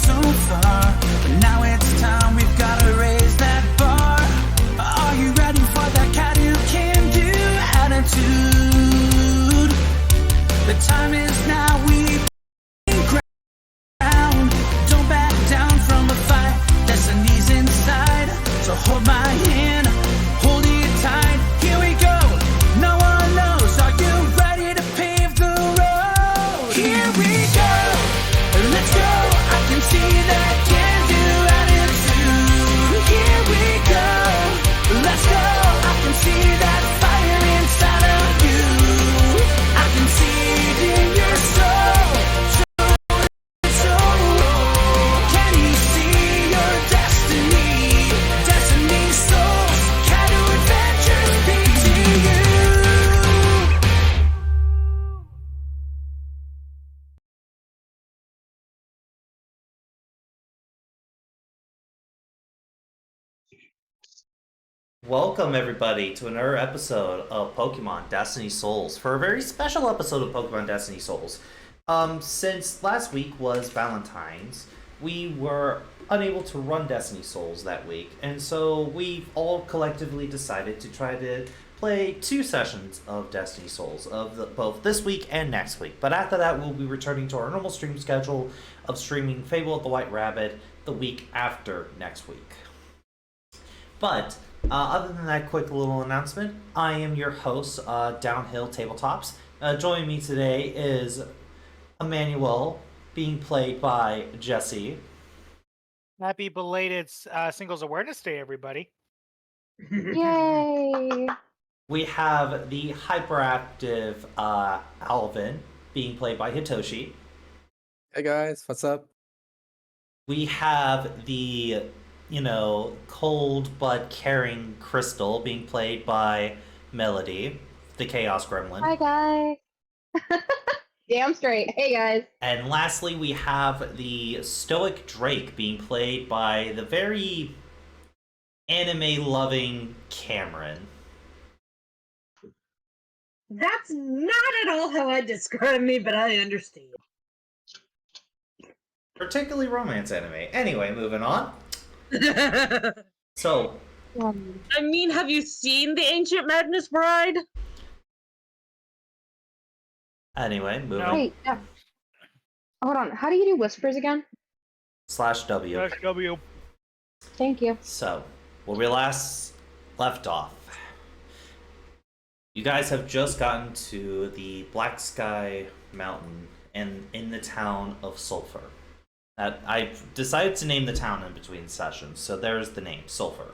so far, but now it's time, we've gotta raise that bar. Are you ready for that cat who can do attitude? The time is now, we've ground. Don't back down from a fight, destiny's inside. So hold my hand, hold it tight, here we go. No one knows, are you ready to pave the road? Here we go, let's go. I can see that can-do attitude. Here we go, let's go. I can see that fire inside of you. I can see it in your soul. So can you see your destiny? Destiny souls, can do adventures be to you? Welcome everybody to another episode of Pokemon Destiny Souls, for a very special episode of Pokemon Destiny Souls. Since last week was Valentine's, we were unable to run Destiny Souls that week, and so we've all collectively decided to try to play 2 sessions of Destiny Souls, both this week and next week. But after that, we'll be returning to our normal stream schedule of streaming Fable of the White Rabbit the week after next week. But other than that quick little announcement, I am your host, Downhill Tabletops. Joining me today is Emmanuel, being played by Jesse. Happy belated Singles Awareness Day, everybody. Yay! We have the hyperactive Alvin, being played by Hitoshi. Hey guys, what's up? We have the, cold but caring Crystal, being played by Melody, the Chaos Gremlin. Hi, guys. Damn straight. Hey, guys. And lastly, we have the stoic Drake, being played by the very anime-loving Cameron. That's not at all how I describe me, but I understand. Particularly romance anime. Anyway, moving on. So, I mean, have you seen The Ancient Madness Bride? anyway, moving No. Wait, hold on. How do you do whispers again? /W. W. Thank you. So, where we last left off, you guys have just gotten to the Black Sky Mountain and in the town of Sulphur. I decided to name the town in between sessions, so there's the name, Sulphur.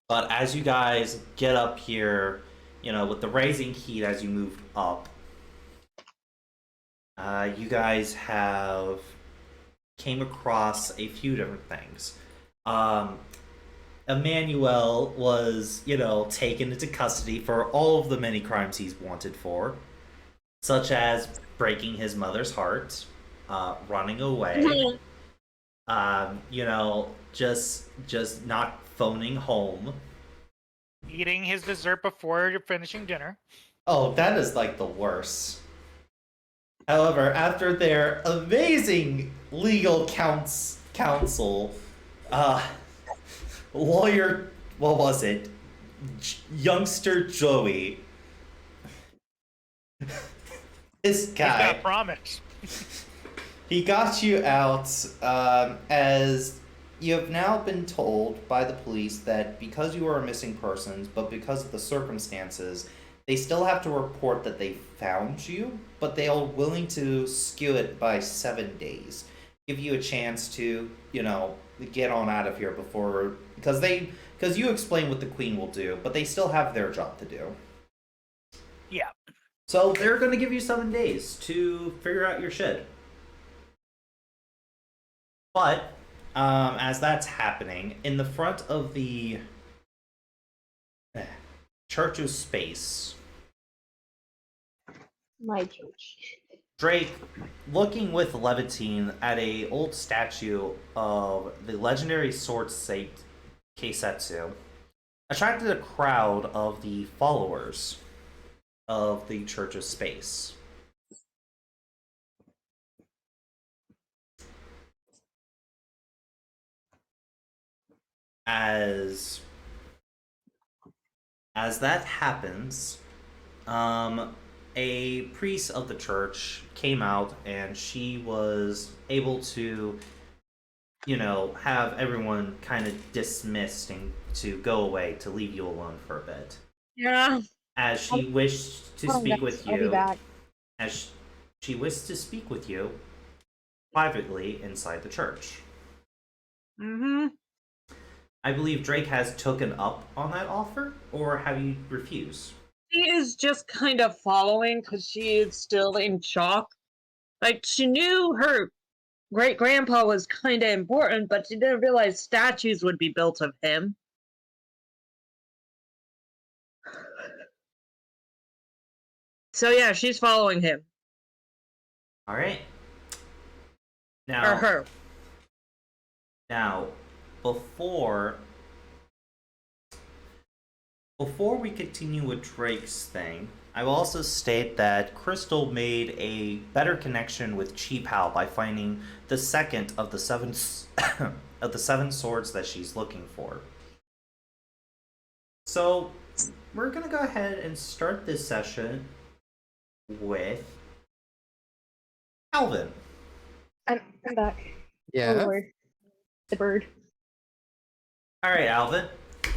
But as you guys get up here, with the rising heat as you move up, you guys have came across a few different things. Emmanuel was, taken into custody for all of the many crimes he's wanted for, such as breaking his mother's heart, running away, just not phoning home. Eating his dessert before finishing dinner. Oh, that is like the worst. However, after their amazing legal counsel, lawyer, what was it? Youngster Joey. This He's guy. got a promise. He got you out, as you have now been told by the police that because you are a missing persons, but because of the circumstances, they still have to report that they found you, but they are willing to skew it by 7 days. Give you a chance to, get on out of here before, because you explain what the Queen will do, but they still have their job to do. Yeah. So they're going to give you 7 days to figure out your shit. But, as that's happening, in the front of the Church of Space, My church. Drake, looking with Levitine at a old statue of the legendary sword saint Keisetsu, attracted a crowd of the followers of the Church of Space. as that happens, a priest of the church came out and she was able to, have everyone kind of dismissed and to go away, to leave you alone for a bit. Yeah. As she wished to Oh, speak guys, with I'll be you, back. as she wished to speak with you privately inside the church. Mm-hmm. I believe Drake has taken up on that offer, or have you refused? She is just kind of following because she is still in shock. Like, she knew her great grandpa was kind of important, but she didn't realize statues would be built of him. So, yeah, she's following him. All right. Or her. Now, before we continue with Drake's thing, I will also state that Crystal made a better connection with Chi Pao by finding the second of the seven of the seven swords that she's looking for. So, we're gonna go ahead and start this session with Alvin. I'm back. Oh Yeah, Lord. The bird. All right, Alvin.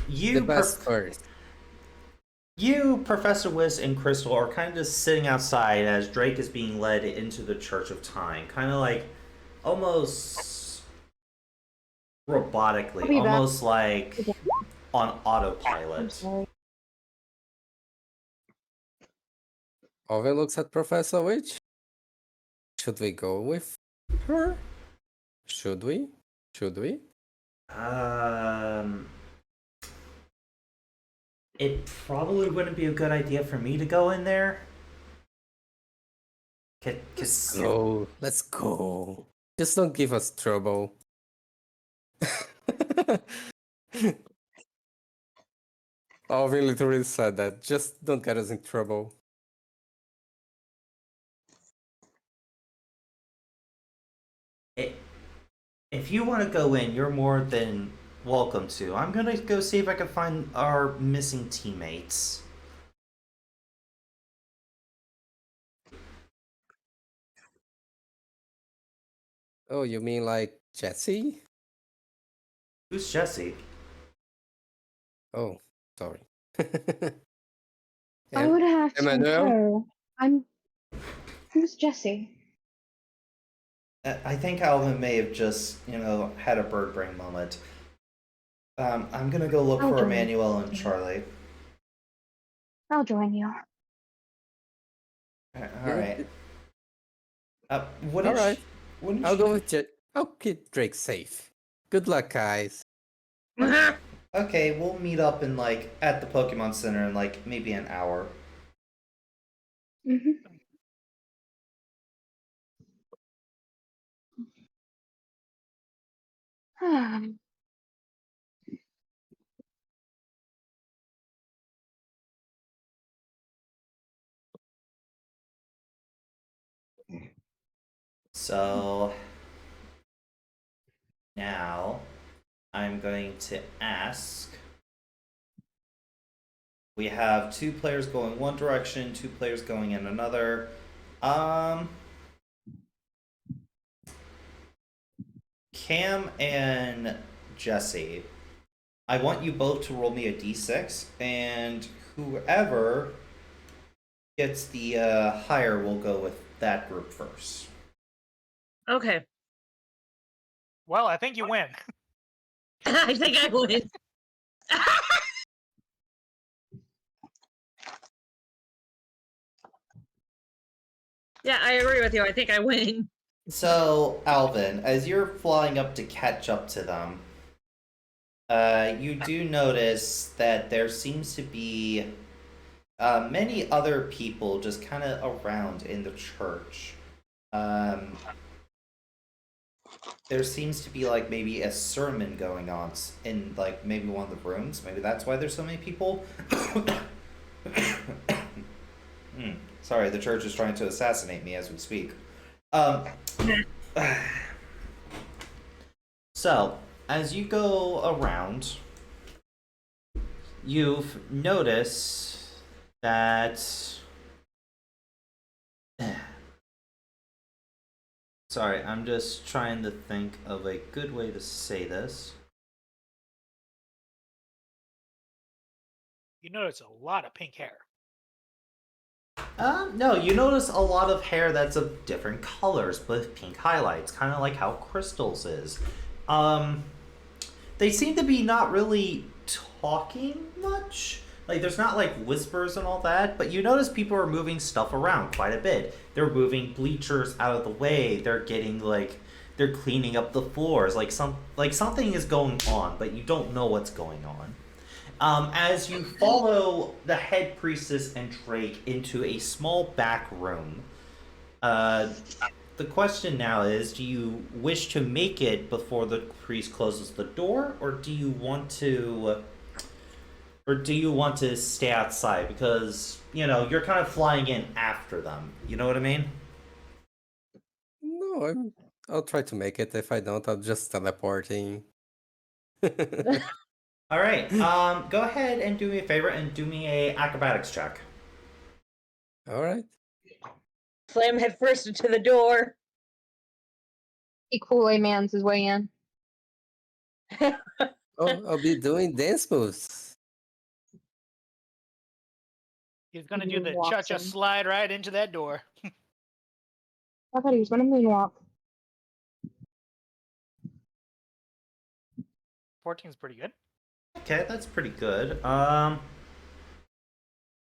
the best first. You, Professor Wiz, and Crystal are kind of just sitting outside as Drake is being led into the Church of Time. Kind of like almost I'll robotically, be back. almost like Okay. on I'm autopilot. sorry. Oven looks at Professor Witch. Should we go with her? Should we? Should we? It probably wouldn't be a good idea for me to go in there. Let's go. Let's go. Just don't give us trouble. Oven literally said that. Just don't get us in trouble. If you want to go in, you're more than welcome to. I'm gonna go see if I can find our missing teammates. Oh, you mean like Jesse? Who's Jesse? Oh, sorry. I would have to Emmanuel? know. Who's Jesse? I think Alvin may have just, had a bird brain moment. I'm gonna go look I'll for join Emmanuel and you. Charlie. I'll join you. All right. What All did right. what did I'll she go do? with Jet. I'll keep Drake safe. Good luck, guys. Okay, we'll meet up in at the Pokemon Center in maybe an hour. Mm-hmm. So now I'm going to ask. We have two players going one direction, two players going in another. Cam and Jesse, I want you both to roll me a d6, and whoever gets the higher will go with that group first. Okay. Well, I think you win. I think I win. Yeah, I agree with you. I think I win. So, Alvin, as you're flying up to catch up to them, you do notice that there seems to be many other people just kind of around in the church. There seems to be maybe a sermon going on in maybe one of the rooms. Maybe that's why there's so many people. Sorry, the church is trying to assassinate me as we speak. So, as you go around, you've noticed that. Sorry, I'm just trying to think of a good way to say this. You notice a lot of pink hair. No, you notice a lot of hair that's of different colors with pink highlights, kind of like how Crystal's is. They seem to be not really talking much. Like, there's not like whispers and all that, but you notice people are moving stuff around quite a bit. They're moving bleachers out of the way. They're getting like, they're cleaning up the floors. Like something is going on, but you don't know what's going on. As you follow the head priestess and Drake into a small back room, the question now is, do you wish to make it before the priest closes the door, or do you want to stay outside? Because, you know, you're kind of flying in after them. You know what I mean? No, I'll try to make it. If I don't, I'll just teleporting. All right. Go ahead and do me a favor and do me a acrobatics check. All right. Slam head first into the door. He Kool-Aid Man's his way in. Oh, I'll be doing dance moves. He's gonna do the Moonwalks cha-cha in. slide right into that door. I thought he was gonna moonwalk. 14's pretty good. Okay, that's pretty good.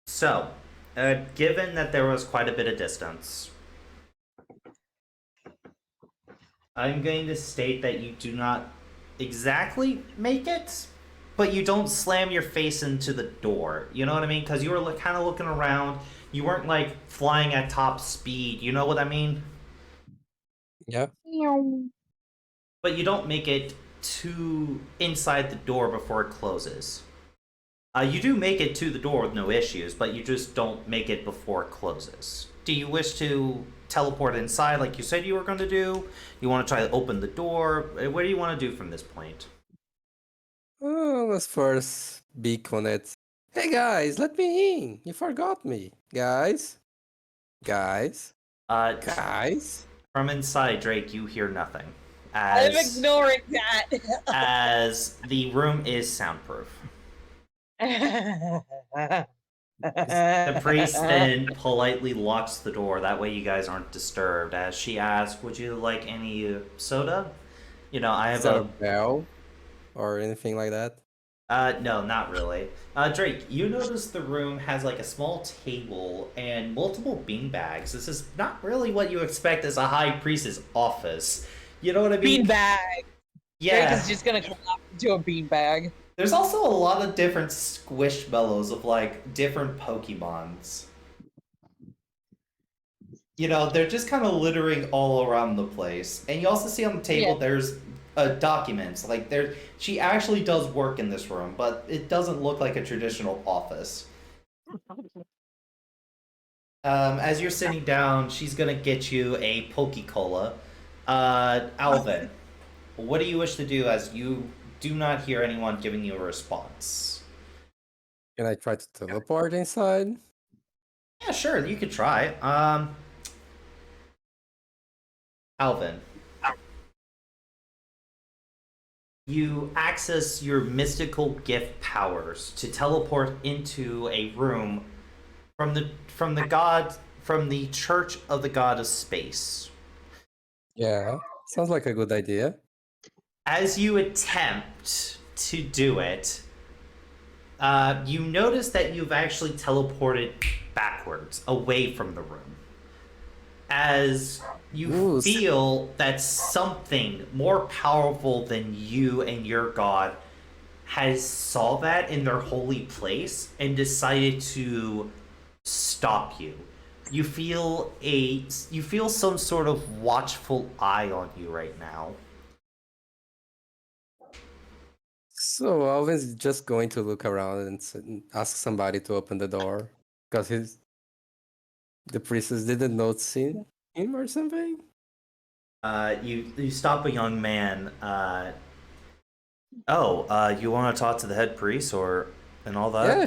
So, given that there was quite a bit of distance, I'm going to state that you do not exactly make it, but you don't slam your face into the door. You know what I mean? Because you were kind of looking around. You weren't like flying at top speed. You know what I mean? Yeah. Meow. But you don't make it to inside the door before it closes. You do make it to the door with no issues, but you just don't make it before it closes. Do you wish to teleport inside like you said you were going to do? You want to try to open the door? What do you want to do from this point? Let's first beacon it. Hey guys, let me in. You forgot me. Guys. Guys. Guys. From inside, Drake, you hear nothing. I'm ignoring that. As the room is soundproof. The priest then politely locks the door. That way you guys aren't disturbed. As she asks, would you like any soda? You know, I have Is there a bell or anything like that? No, not really. Drake, you notice the room has like a small table and multiple bean bags. This is not really what you expect as a high priest's office. You know what I mean? Beanbag. Yeah. Drake is just gonna collapse into a beanbag. There's also a lot of different squishmallows of like different Pokemons. You know, they're just kind of littering all around the place. And you also see on the table Yeah. there's documents. Like she actually does work in this room, but it doesn't look like a traditional office. As you're sitting down, she's gonna get you a Poke-Cola. Alvin, what do you wish to do as you do not hear anyone giving you a response? Can I try to teleport inside? Yeah, sure, you could try. Alvin. You access your mystical gift powers to teleport into a room from the Church of the God of Space. Yeah, sounds like a good idea. As you attempt to do it, you notice that you've actually teleported backwards, away from the room. As you Ooh, feel that something more powerful than you and your god has saw that in their holy place and decided to stop you. You feel some sort of watchful eye on you right now. So Alvin's just going to look around and ask somebody to open the door because the priestess didn't notice him or something. You stop a young man. You want to talk to the head priest, or and all that. Yeah,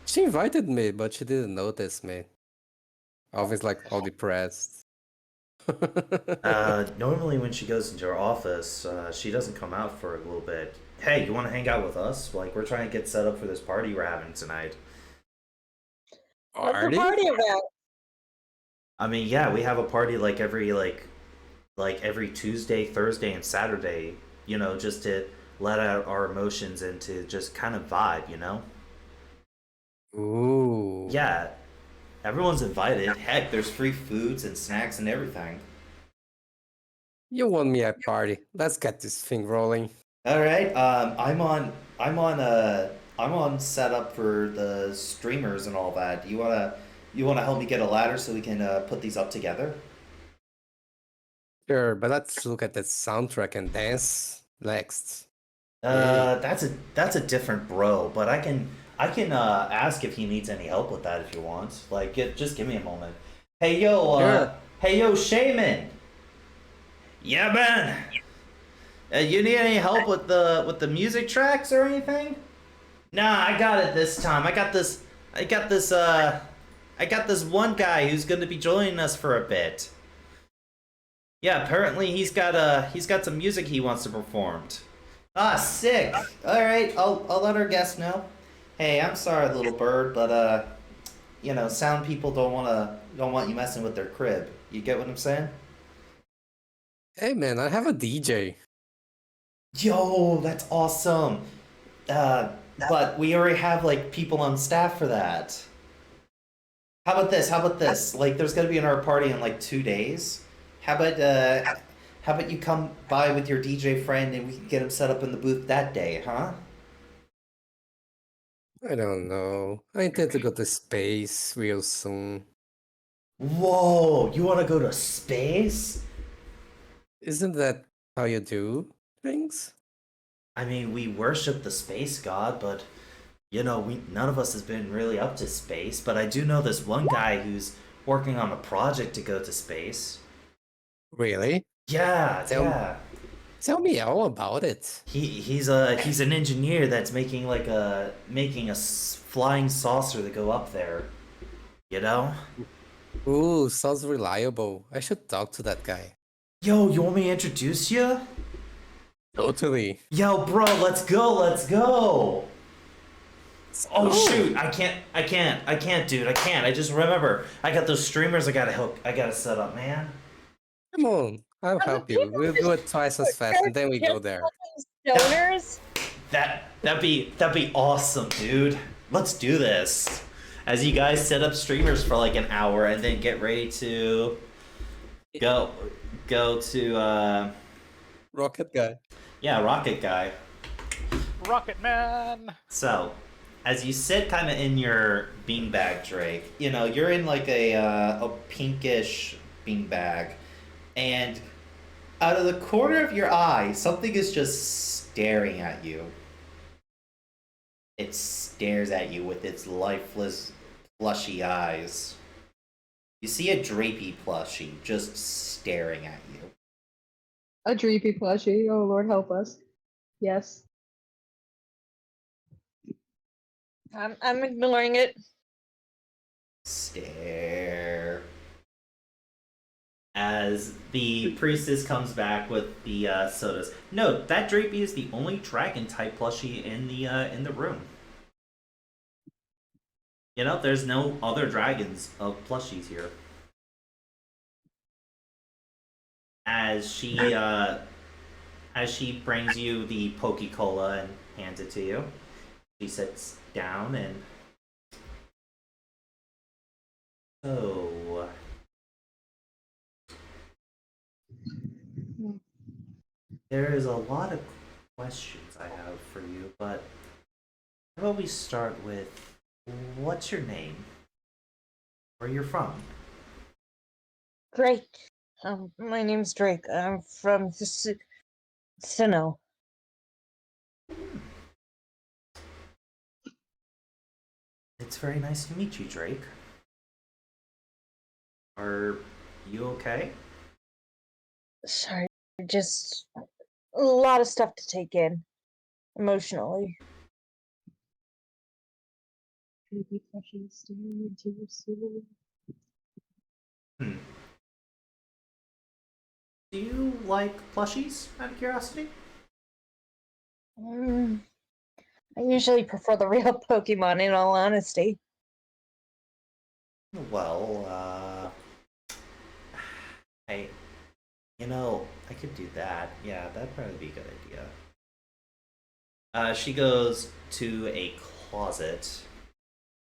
she invited me, but she didn't notice me. I was like all depressed. Normally when she goes into her office, she doesn't come out for a little bit. Hey, you want to hang out with us? Like, we're trying to get set up for this party we're having tonight. What's the Party? party about? I mean, yeah, we have a party like every Tuesday, Thursday, and Saturday. You know, just to let out our emotions and to just kind of vibe. You know. Ooh. Yeah, everyone's invited. Heck, there's free foods and snacks and everything. You want me at party. Let's get this thing rolling. All right. I'm on setup for the streamers and all that. You wanna help me get a ladder so we can put these up together? Sure, but let's look at the soundtrack and dance next. Hey. That's a different bro, but I can ask if he needs any help with that if you want. Like, just give me a moment. Hey yo, Sure. hey yo, Shaman. Yeah, man. You need any help with the music tracks or anything? Nah, I got it this time. I got this one guy who's going to be joining us for a bit. Yeah, apparently he's got some music he wants to perform. Ah, sick. All right, I'll let our guest know. Hey, I'm sorry, little bird, but you know, sound people don't want you messing with their crib. You get what I'm saying? Hey man, I have a DJ. Yo, that's awesome. But we already have like people on staff for that. How about this? How about this? Like, there's gonna be another party in like 2 days. How about you come by with your DJ friend and we can get him set up in the booth that day, huh? I don't know. I intend to go to space real soon. Whoa, you wanna go to space? Isn't that how you do things? I mean, we worship the space god, but you know, none of us has been really up to space. But I do know this one guy who's working on a project to go to space. Really? Yeah, Tell, yeah. tell me all about it. He's an engineer that's making a flying saucer to go up there. You know? Ooh, sounds reliable. I should talk to that guy. Yo, you want me to introduce you? Totally. Yo, bro, let's go, let's go. Oh go. shoot, I can't, dude, I can't. I just remember, I got those streamers I gotta set up, man. Come on, I'll help you. We'll do it twice as fast and then we go there. Stoners? That'd be awesome, dude. Let's do this. As you guys set up streamers for like an hour and then get ready to go to Rocket guy. yeah, Rocket Guy. Rocket Man. So, as you sit kind of in your beanbag, Drake, you know, you're in like a pinkish beanbag, and out of the corner of your eye, something is just staring at you. It stares at you with its lifeless, plushy eyes. You see a drapey plushie just staring at you. A dreepy plushie. Oh Lord, help us. Yes. I'm ignoring it. Stare. As the priestess comes back with the sodas. No, that drapey is the only dragon type plushie in the room. You know, there's no other dragons of plushies here. As she brings you the Poke-Cola and hands it to you, she sits down and so there is a lot of questions I have for you, but how about we start with what's your name? Where you're from? Drake. My name's Drake. I'm from Sinnoh. It's very nice to meet you, Drake. Are you okay? Sorry, just a lot of stuff to take in emotionally. Baby plushies staring into your soul. Hmm. Do you like plushies, out of curiosity? I usually prefer the real Pokemon, in all honesty. Well, I, I could do that. Yeah, that'd probably be a good idea. She goes to a closet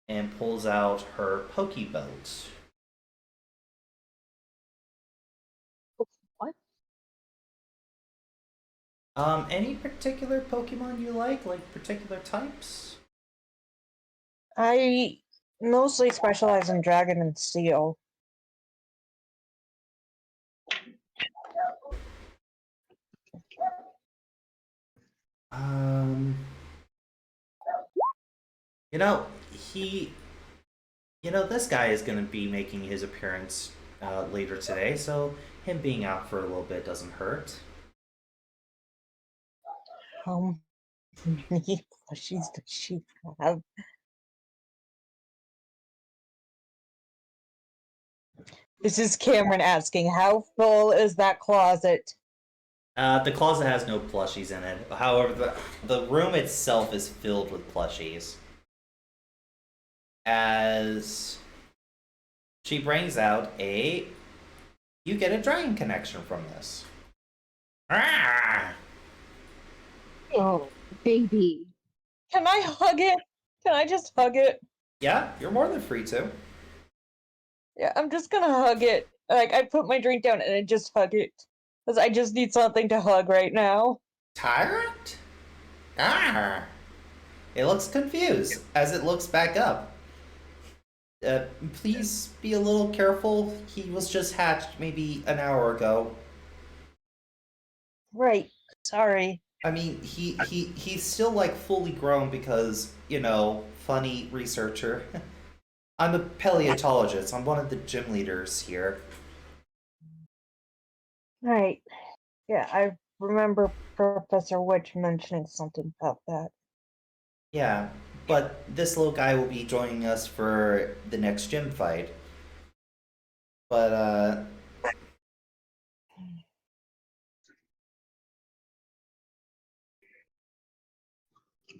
and pulls out her Pokebelt. What? Any particular Pokemon you like particular types? I mostly specialize in Dragon and Steel. Um, you know, he, this guy is going to be making his appearance later today, so him being out for a little bit doesn't hurt. How many plushies does she have? This is Cameron asking, how full is that closet? The closet has no plushies in it. However, the room itself is filled with plushies. As she brings out you get a dragon connection from this. Ah! Oh, baby. Can I hug it? Can I just hug it? Yeah, you're more than free to. Yeah, I'm just gonna hug it. Like, I put my drink down and I just hug it. Because I just need something to hug right now. Tyrant? Ah! It looks confused as it looks back up. Please be a little careful. He was just hatched maybe an hour ago. Right. Sorry. I mean, he's still like fully grown because, funny researcher. I'm a paleontologist. I'm one of the gym leaders here. Right. Yeah, I remember Professor Witch mentioning something about that. Yeah, but this little guy will be joining us for the next gym fight. But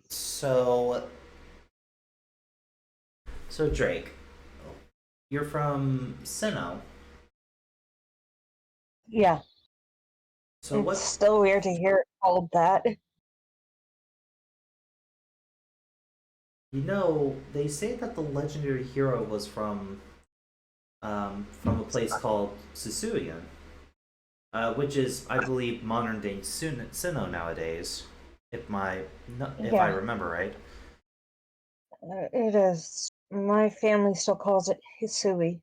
so Drake, you're from Sinnoh. Yeah. So It's still weird to hear it called that. They say that the legendary hero was from a place called Susuian, which is, I believe, modern day Sinnoh nowadays, if I Yeah. remember right. It is. My family still calls it Hisui.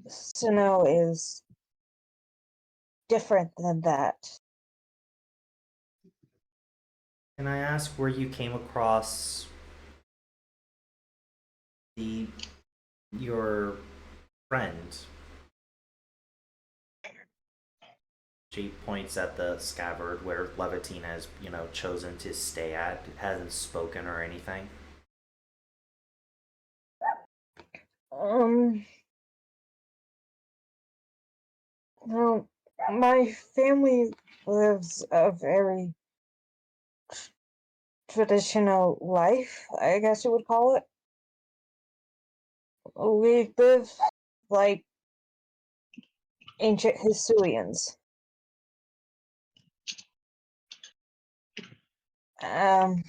Sinnoh is different than that. Can I ask where you came across your friend? She points at the scabbard where Levitine has, chosen to stay at. Hasn't spoken or anything. Well, my family lives a very traditional life, I guess you would call it. We live like ancient Hisuians. Um,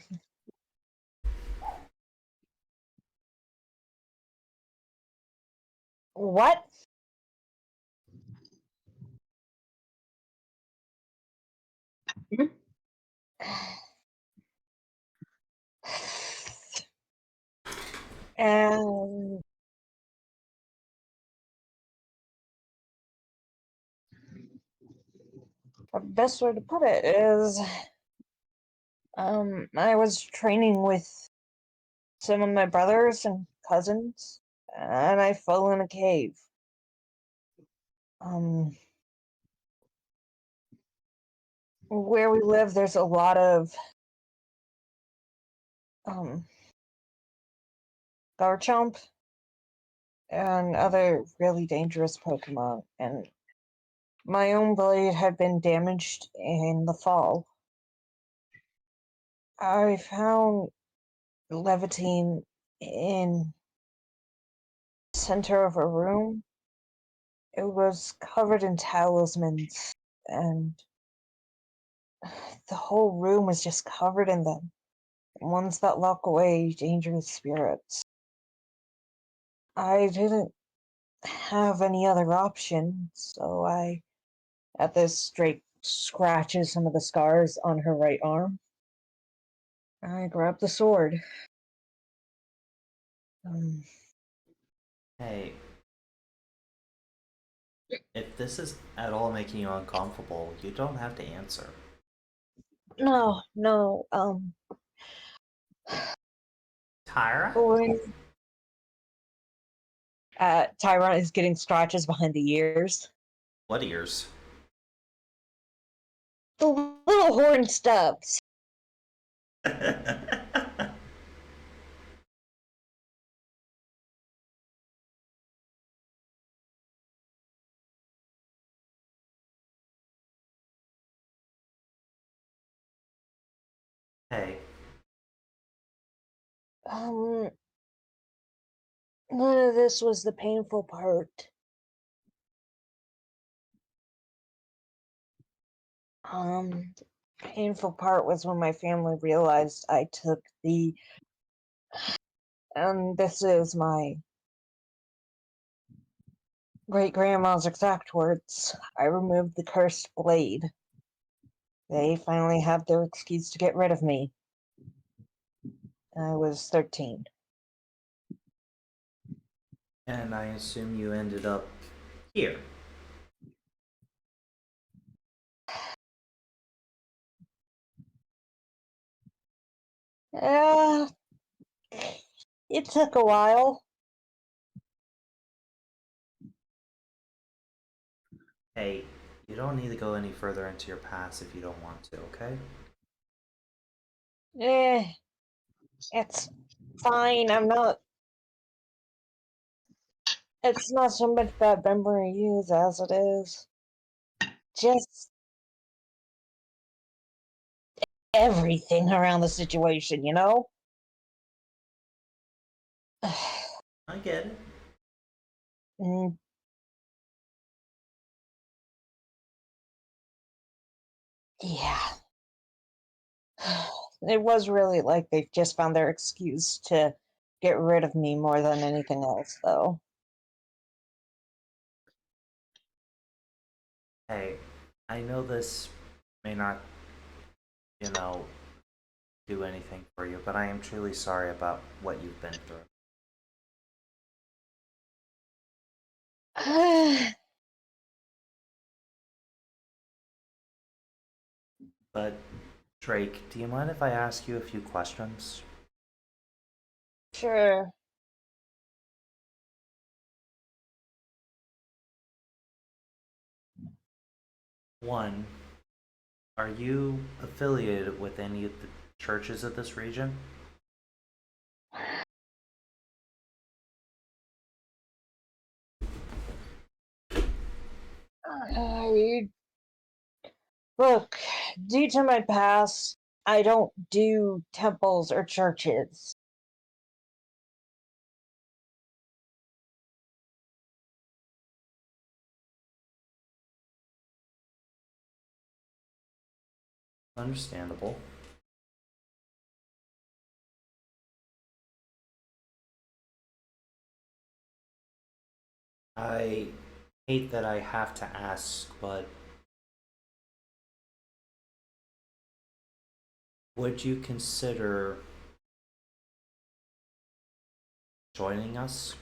what? And the best way to put it is, I was training with some of my brothers and cousins, and I fell in a cave. Where we live, there's a lot of Garchomp, and other really dangerous Pokemon, and my own blade had been damaged in the fall. I found Levitine in the center of a room. It was covered in talismans, and the whole room was just covered in them. Ones that lock away dangerous spirits. I didn't have any other option, so I, at this straight scratches some of the scars on her right arm, I grabbed the sword. Um, Hey, if this is at all making you uncomfortable, you don't have to answer. no, Tyra? when Tyron is getting scratches behind the ears. What ears? The little horn stubs. Hey, Um, none of this was the painful part. Painful part was when my family realized I took and this is my great grandma's exact words, I removed the cursed blade. They finally had their excuse to get rid of me. I was 13. and I assume you ended up here. Yeah, it took a while. Hey, you don't need to go any further into your past if you don't want to, okay? Eh, it's fine. It's not so much bad memory use as it is just everything around the situation, you know? I get it. Mm, yeah. It was really like they just found their excuse to get rid of me more than anything else, though. Hey, I know this may not, you know, do anything for you, but I am truly sorry about what you've been through. But, Drake, do you mind if I ask you a few questions? Sure. One, are you affiliated with any of the churches of this region? I Look, due to my past, I don't do temples or churches. Understandable. I hate that I have to ask, but would you consider joining us?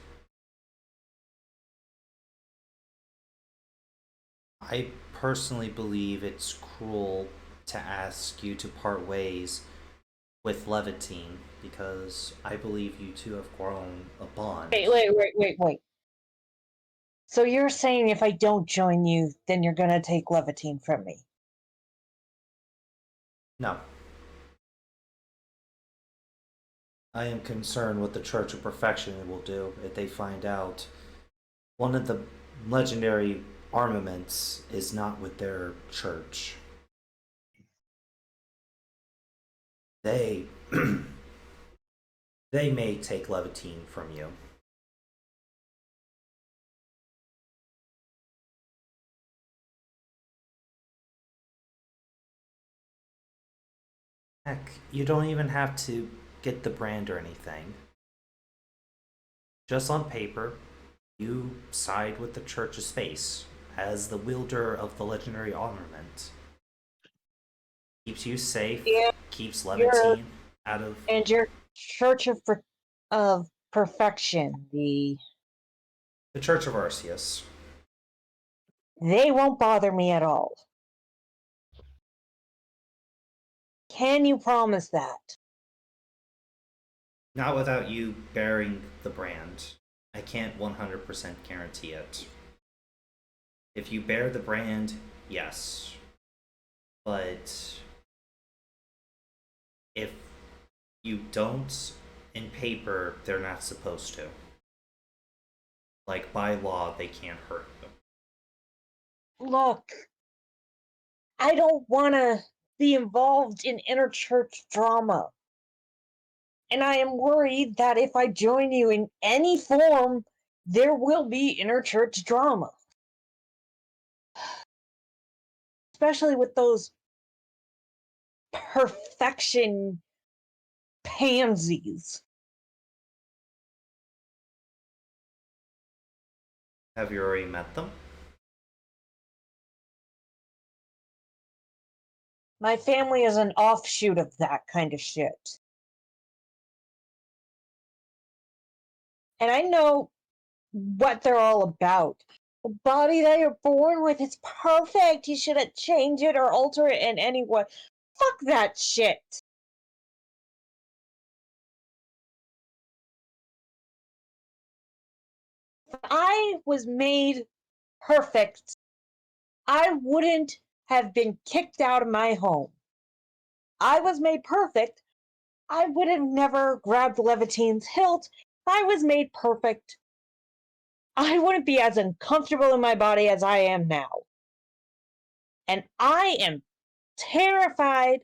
I personally believe it's cruel to ask you to part ways with Levitine because I believe you two have grown a bond. Wait. So you're saying if I don't join you, then you're gonna take Levitine from me? No. I am concerned what the Church of Perfection will do if they find out one of the legendary armaments is not with their church. They they may take Levantine from you. Heck, you don't even have to get the brand or anything. Just on paper, you side with the Church of Space as the wielder of the legendary armament. Keeps you safe, Yeah, keeps you're Levantine out of and your Church of Perfection. the Church of Arceus. They won't bother me at all. Can you promise that? Not without you bearing the brand. I can't 100% guarantee it. If you bear the brand, yes. But if you don't, in paper, they're not supposed to. Like, by law, they can't hurt you. Look, I don't want to be involved in interchurch drama. And I am worried that if I join you in any form, there will be interchurch drama. Especially with those perfection pansies. Have you already met them? My family is an offshoot of that kind of shit. And I know what they're all about. The body that you're born with is perfect. You shouldn't change it or alter it in any way. Fuck that shit. If I was made perfect, I wouldn't have been kicked out of my home. I was made perfect. I would have never grabbed Levantine's hilt. If I was made perfect, I wouldn't be as uncomfortable in my body as I am now. And I am terrified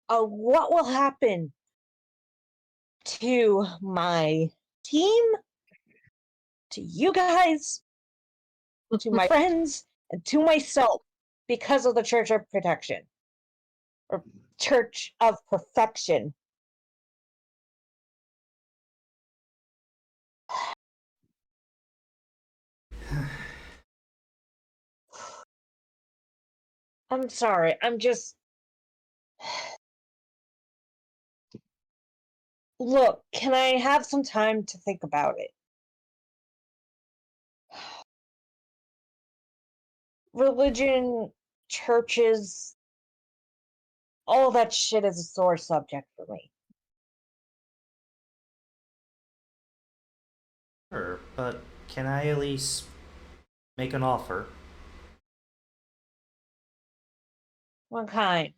of what will happen to my team, to you guys, to my friends, and to myself because of the Church of Protection. Or Church of Perfection. I'm sorry, I'm just. Look, can I have some time to think about it? Religion, churches, all that shit is a sore subject for me. Sure, but can I at least make an offer? What kind?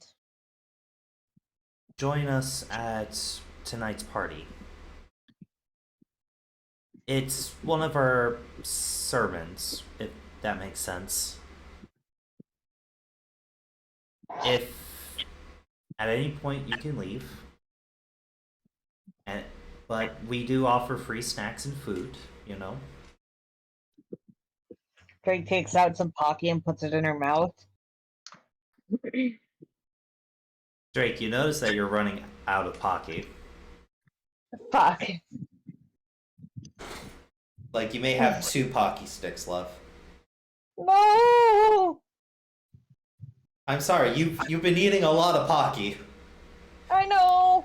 Join us at tonight's party. It's one of our sermons, if that makes sense. If at any point you can leave, and, but we do offer free snacks and food, you know. Drake takes out some Pocky and puts it in her mouth. Drake, you notice that you're running out of Pocky. Fuck. Like, you may have 2 Pocky sticks left. No! I'm sorry, you've been eating a lot of Pocky. I know!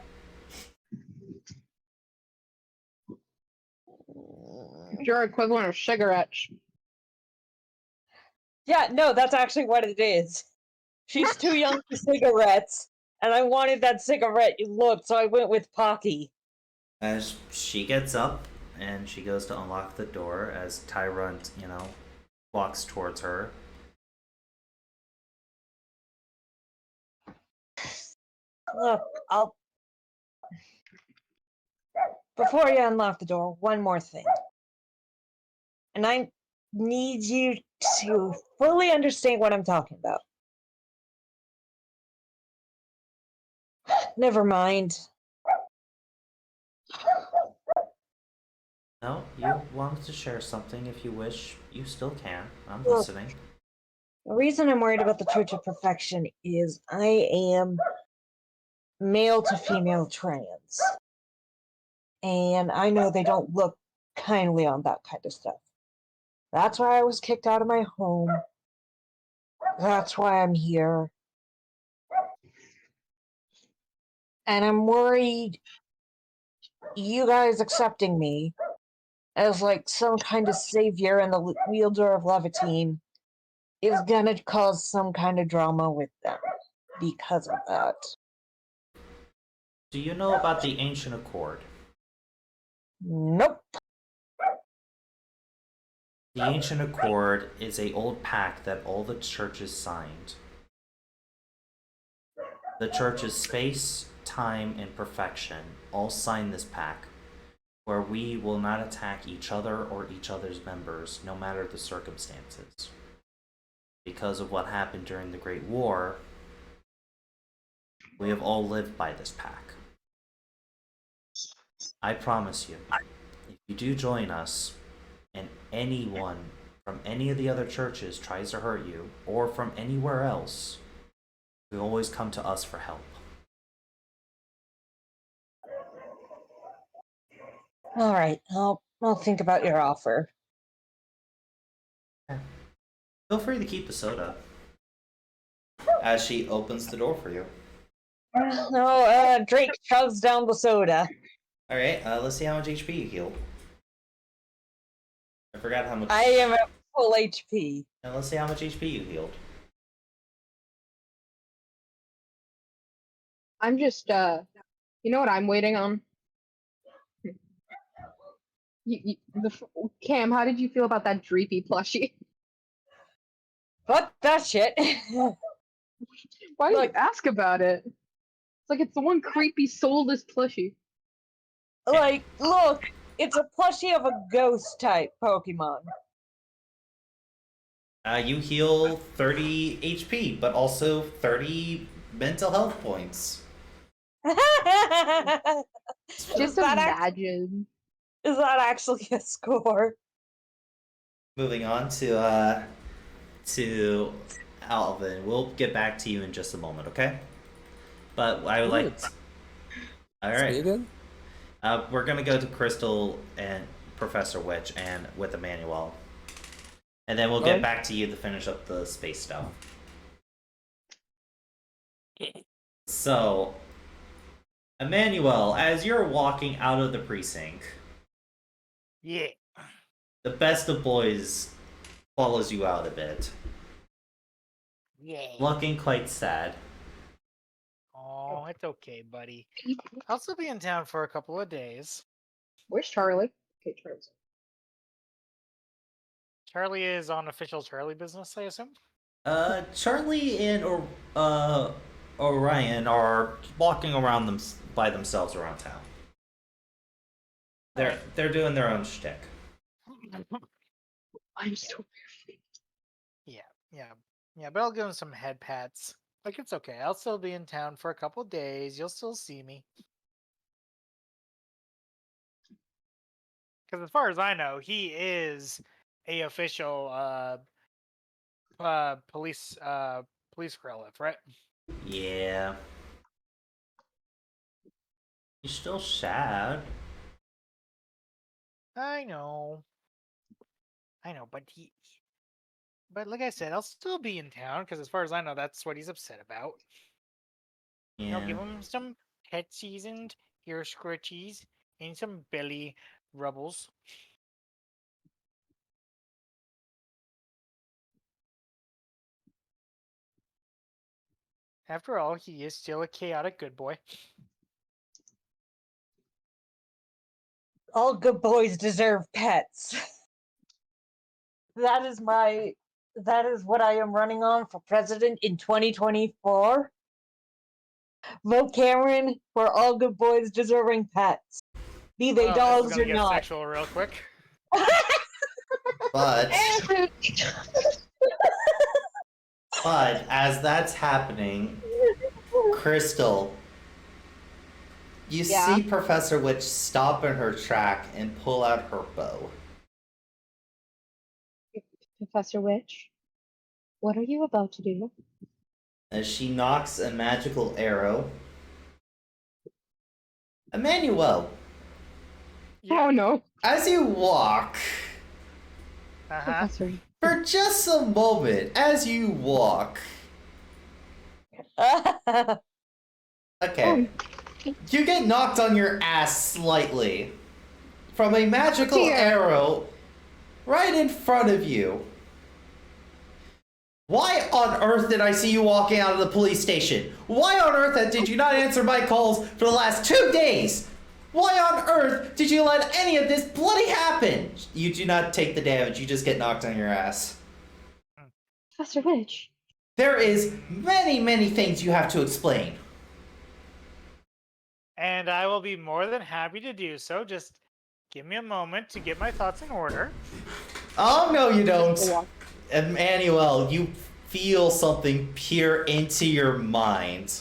Your equivalent of cigarettes. Yeah, no, that's actually what it is. She's too young for cigarettes, and I wanted that cigarette look, so I went with Pocky. As she gets up and she goes to unlock the door as Tyrant, walks towards her. Look, I'll before you unlock the door, one more thing. And I need you to fully understand what I'm talking about. Never mind. No, you want to share something if you wish. You still can. I'm Look. listening. The reason I'm worried about the Church of Perfection is I am male to female trans. And I know they don't look kindly on that kind of stuff. That's why I was kicked out of my home. That's why I'm here. And I'm worried you guys accepting me as like some kind of savior and the wielder of Levitine is gonna cause some kind of drama with them because of that. Do you know about the Ancient Accord? Nope. The Ancient Accord is a old pact that all the churches signed. The churches Space, Time, and Perfection all signed this pact, where we will not attack each other or each other's members, no matter the circumstances. Because of what happened during the Great War, we have all lived by this pact. I promise you, if you do join us, and anyone from any of the other churches tries to hurt you, or from anywhere else, you always come to us for help. All right, I'll think about your offer. Feel free to keep the soda. As she opens the door for you. No, Drake shoves down the soda. Alright, let's see how much HP you healed. I forgot how much. I am at full HP. And let's see how much HP you healed. I'm just, you know what I'm waiting on? Cam, how did you feel about that Dreepy plushie? Fuck that shit. Why do Look. you ask about it? It's like it's the one creepy soulless plushie. Like, look, it's a plushie of a ghost type Pokemon. You heal 30 HP, but also 30 mental health points. Just imagine. Is that actually a score? Moving on to Alvin. We'll get back to you in just a moment, okay? But I would like to... Alright. Again? We're gonna go to Crystal and Professor Witch and with Emmanuel. And then we'll get back to you to finish up the space stuff. So, Emmanuel, as you're walking out of the precinct, Yeah. the best of boys follows you out a bit, Yeah. looking quite sad. Oh, it's okay, buddy. I'll still be in town for a couple of days. Where's Charlie? Okay, Charlie's. Charlie is on official Charlie business, I assume? Charlie and Orion are walking around them by themselves around town. They're doing their own shtick. I'm so Yeah, but I'll give him some head pats. Like, it's okay. I'll still be in town for a couple of days. You'll still see me. Because as far as I know, he is a official police relative, right? Yeah. You're still sad. I know, but like I said, I'll still be in town because as far as I know, that's what he's upset about. You know, give Yeah. him some pet seasoned ear scritchies and some belly rubbles. After all, he is still a chaotic good boy. All good boys deserve pets. That is what I am running on for president in 2024. Vote Cameron for all good boys deserving pets. be they Oh, dogs this is or gonna get not. sexual real quick. But as that's happening, Crystal, you Yeah. see Professor Witch stop in her track and pull out her bow. Professor Witch, what are you about to do? As she knocks a magical arrow. Emmanuel, Oh no, as you walk, Uh-huh. Professor. for just a moment, as you walk, okay, you get knocked on your ass slightly from a magical dear. arrow right in front of you. Why on earth did I see you walking out of the police station? Why on earth did you not answer my calls for the last 2 days? Why on earth did you let any of this bloody happen? You do not take the damage, you just get knocked on your ass. Professor Witch. There is many, many things you have to explain. And I will be more than happy to do so. Just give me a moment to get my thoughts in order. Oh, no, you don't. Emmanuel, you feel something peer into your mind.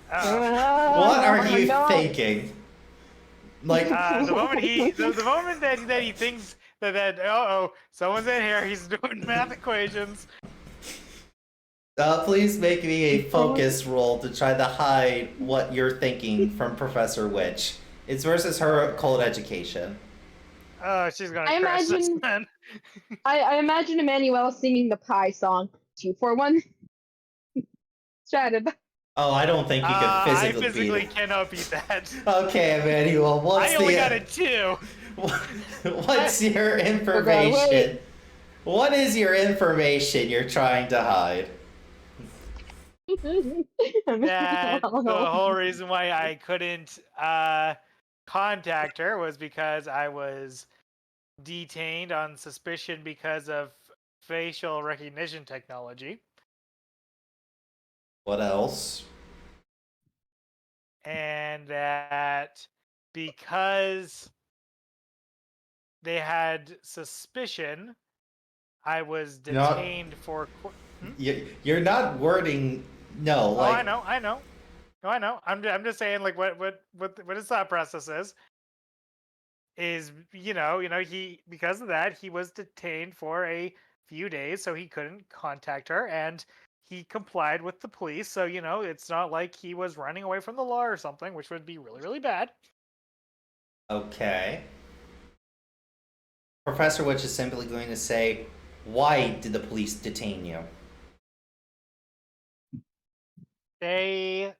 What are you thinking? Like, The moment that he thinks that someone's in here, he's doing math equations. please make me a focus roll to try to hide what you're thinking from Professor Witch. It's versus her cold education. Oh, she's gonna I crash this imagine- man. I imagine Emmanuel singing the Pie song. 241. Shouted. Oh, I don't think you could I physically physically beat it. cannot beat that. Okay, Emmanuel, what's I only the got a 2. what's your information? wait. What is your information you're trying to hide? That the whole reason why I couldn't contact her was because I was detained on suspicion because of facial recognition technology. What else? And that because they had suspicion, I was Not- detained for. You're not wording. No, Oh, like I know. No, I know. I'm just saying, like, what his thought process is, he, because of that, he was detained for a few days, so he couldn't contact her, and he complied with the police. So, it's not like he was running away from the law or something, which would be really, really bad. Okay. Professor Witch is simply going to say, why did the police detain you? They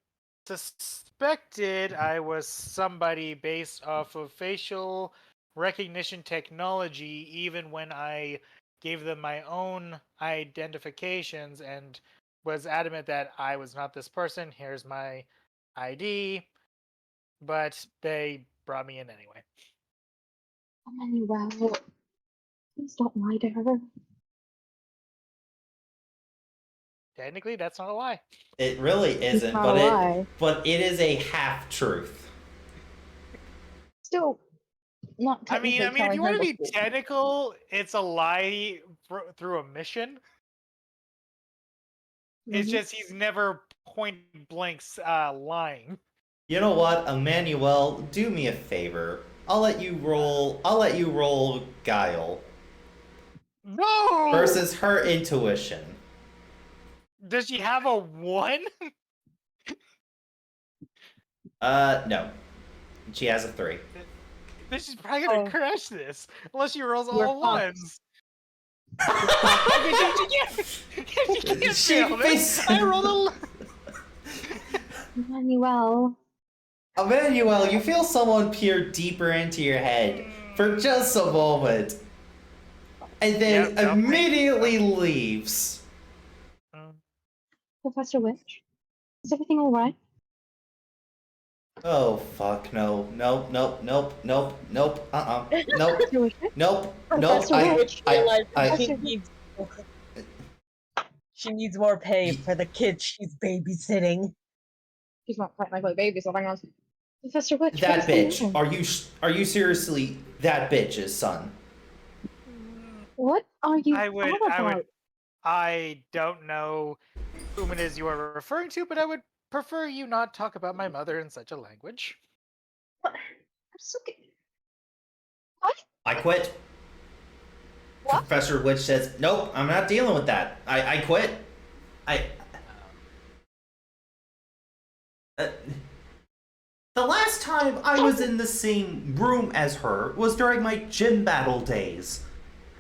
suspected I was somebody based off of facial recognition technology, even when I gave them my own identifications and was adamant that I was not this person. Here's my ID. But they brought me in anyway. Emmanuel, please don't lie to her. Technically, that's not a lie. It really isn't, not but a lie. it is a half truth. Still, not I mean, technically if you want to telling be her technical, it's a lie through omission. It's just he's never point blank lying. You know what, Emmanuel, do me a favor. I'll let you roll guile No. versus her intuition. Does she have a 1? No. She has a 3. Then she's probably gonna Oh. crash this unless she rolls You're all fucked. ones. She can't She fail this. I rolled Emmanuel. Emmanuel, you feel someone peer deeper into your head for just a moment, and then Yep, nope. immediately leaves. Professor Witch, is everything alright? Oh fuck no, nope, nope, nope, nope, nope, nope, Professor Witch? nope, nope. Professor Witch, She needs more pay for the kids she's babysitting. she's not quite like baby, so hang on. Professor Witch, That what's going bitch. on? Are you seriously that bitch's son? What are you I on about? don't know whom it is you are referring to, but I would prefer you not talk about my mother in such a language. What? I'm so What? I quit. What? Professor Witch says, "Nope, I'm not dealing with that. I quit. I." Uh, the last time I was in the same room as her was during my gym battle days.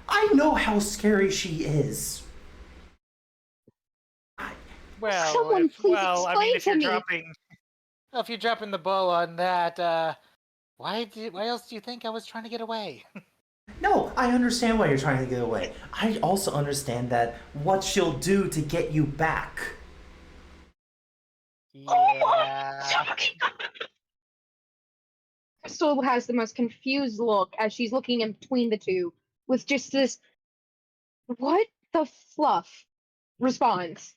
I know how scary she is. Someone please explain if to you're me. dropping the ball on that, why else do you think I was trying to get away? No, I understand why you're trying to get away. I also understand that what she'll do to get you back. Yeah. Crystal has the most confused look as she's looking in between the two with just this what the fluff response.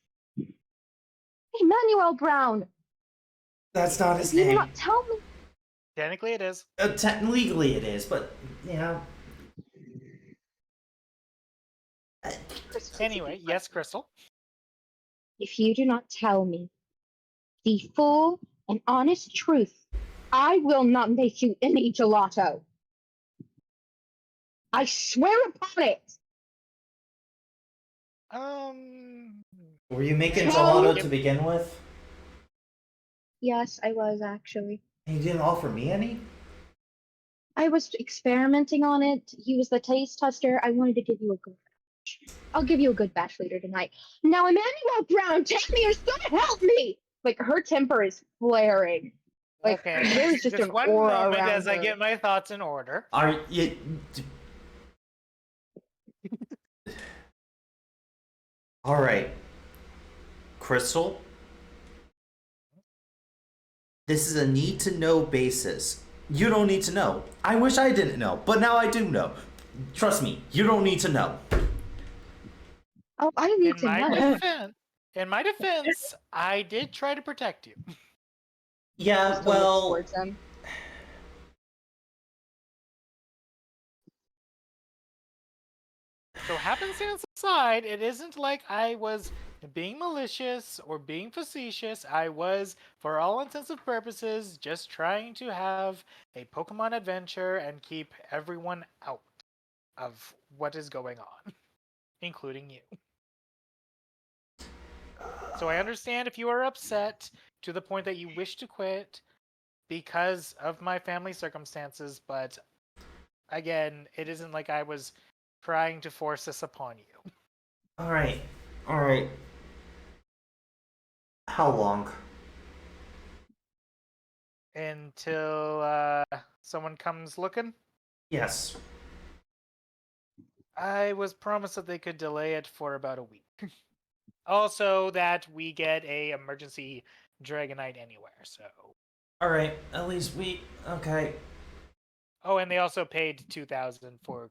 Emmanuel Brown, That's not his if you do name. not tell me. Technically it is. Legally it is, but yeah. Crystal, Anyway, yes, Crystal. if you do not tell me the full and honest truth, I will not make you any gelato. I swear upon it. Were you making No. gelato to begin with? Yes, I was actually. And you didn't offer me any? I was experimenting on it. He was the taste tester. I wanted to give you a good batch. I'll give you a good batch later tonight. Now, Emmanuel Brown, take me or so help me! Like, her temper is flaring. Like, Okay, there's just an one aura moment around as I her. get my thoughts in order. Are you... Alright. Crystal? This is a need-to-know basis. You don't need to know. I wish I didn't know, but now I do know. Trust me, you don't need to know. Oh, I need to know. In my defense, I did try to protect you. Yeah, Crystal looks towards them. So happenstance aside, it isn't like I was being malicious or being facetious. I was, for all intents and purposes, just trying to have a Pokemon adventure and keep everyone out of what is going on, including you. So I understand if you are upset to the point that you wish to quit because of my family circumstances, but again, it isn't like I was trying to force this upon you. Alright. Alright. How long? Until someone comes looking. Yes. I was promised that they could delay it for about a week. Also, that we get a emergency Dragonite anywhere. So. Alright, at least okay. Oh, and they also paid $2,000 for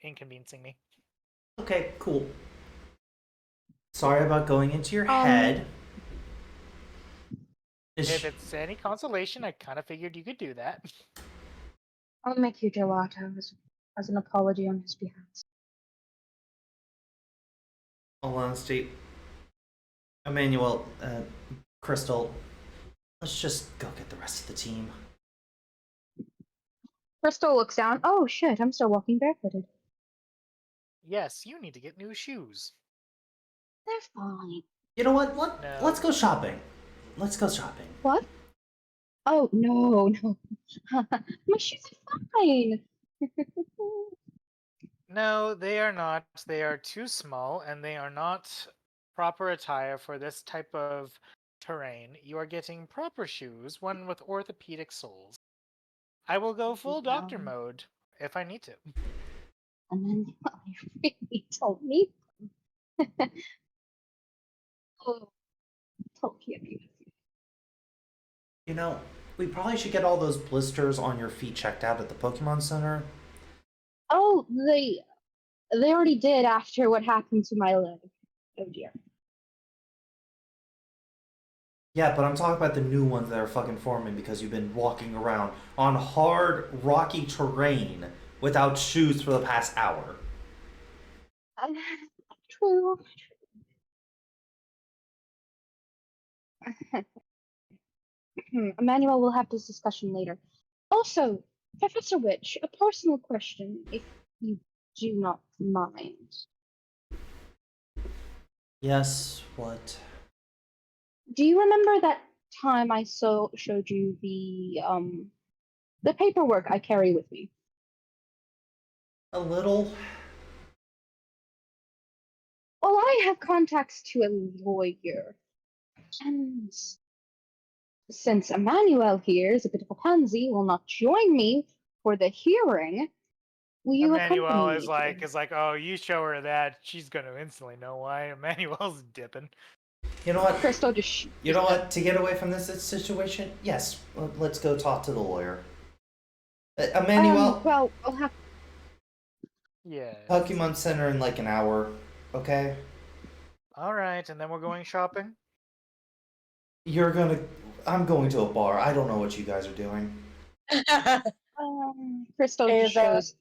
inconveniencing me. Okay, cool. Sorry about going into your head. If it's any consolation, I kind of figured you could do that. I'll make you gelato as an apology on his behalf. All honesty, Emmanuel, Crystal, let's just go get the rest of the team. Crystal looks down. Oh shit, I'm still walking barefooted. Yes, you need to get new shoes. They're fine. You know what? No. Let's go shopping. Let's go shopping. What? Oh, no. My shoes are fine. No, they are not. They are too small, and they are not proper attire for this type of terrain. You are getting proper shoes, one with orthopedic soles. I will go full doctor mode if I need to. And then I really don't need them. Oh, Tokyo. You know, we probably should get all those blisters on your feet checked out at the Pokemon Center. Oh, they already did after what happened to my leg. Oh dear. Yeah, but I'm talking about the new ones that are fucking forming because you've been walking around on hard, rocky terrain without shoes for the past hour. True. Emmanuel will have this discussion later. Also, Professor Witch, a personal question, if you do not mind. Yes, what? Do you remember that time I showed you the paperwork I carry with me? A little. Well, I have contacts to a lawyer, and since Emmanuel here is a bit of a pansy, will not join me for the hearing, will you accompany Emmanuel me? is like, oh, you show her that, she's gonna instantly know why. Emmanuel's dipping. You know what? Crystal just. You know what? To get away from this situation, yes, let's go talk to the lawyer. Emmanuel, Well, I'll have. Yeah. Pokemon Center in like an hour, okay? All right, and then we're going shopping. I'm going to a bar. I don't know what you guys are doing. Crystal Is, shows.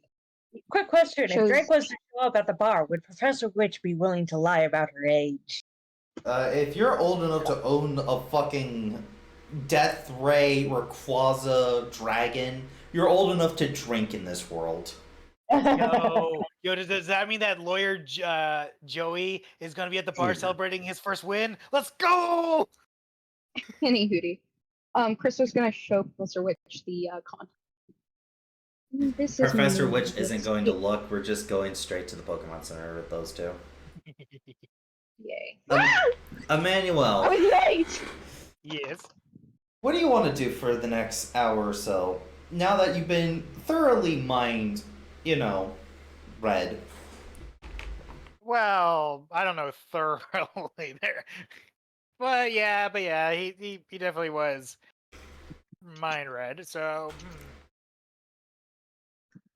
Quick question. Shows- If Drake was to show up at the bar, would Professor Witch be willing to lie about her age? If you're old enough to own a fucking Death Ray Rayquaza dragon, you're old enough to drink in this world. Yo, does that mean that lawyer Joey is gonna be at the bar celebrating his first win? Let's go! Any hootie. Crystal's gonna show Professor Witch the contact. This is Professor my- Witch isn't going to look. We're just going straight to the Pokemon Center with those two. Yay. Emmanuel, I was late! Yes. what do you want to do for the next hour or so? Now that you've been thoroughly mined, read. Well, I don't know thoroughly there, but yeah, he definitely was mind read. So,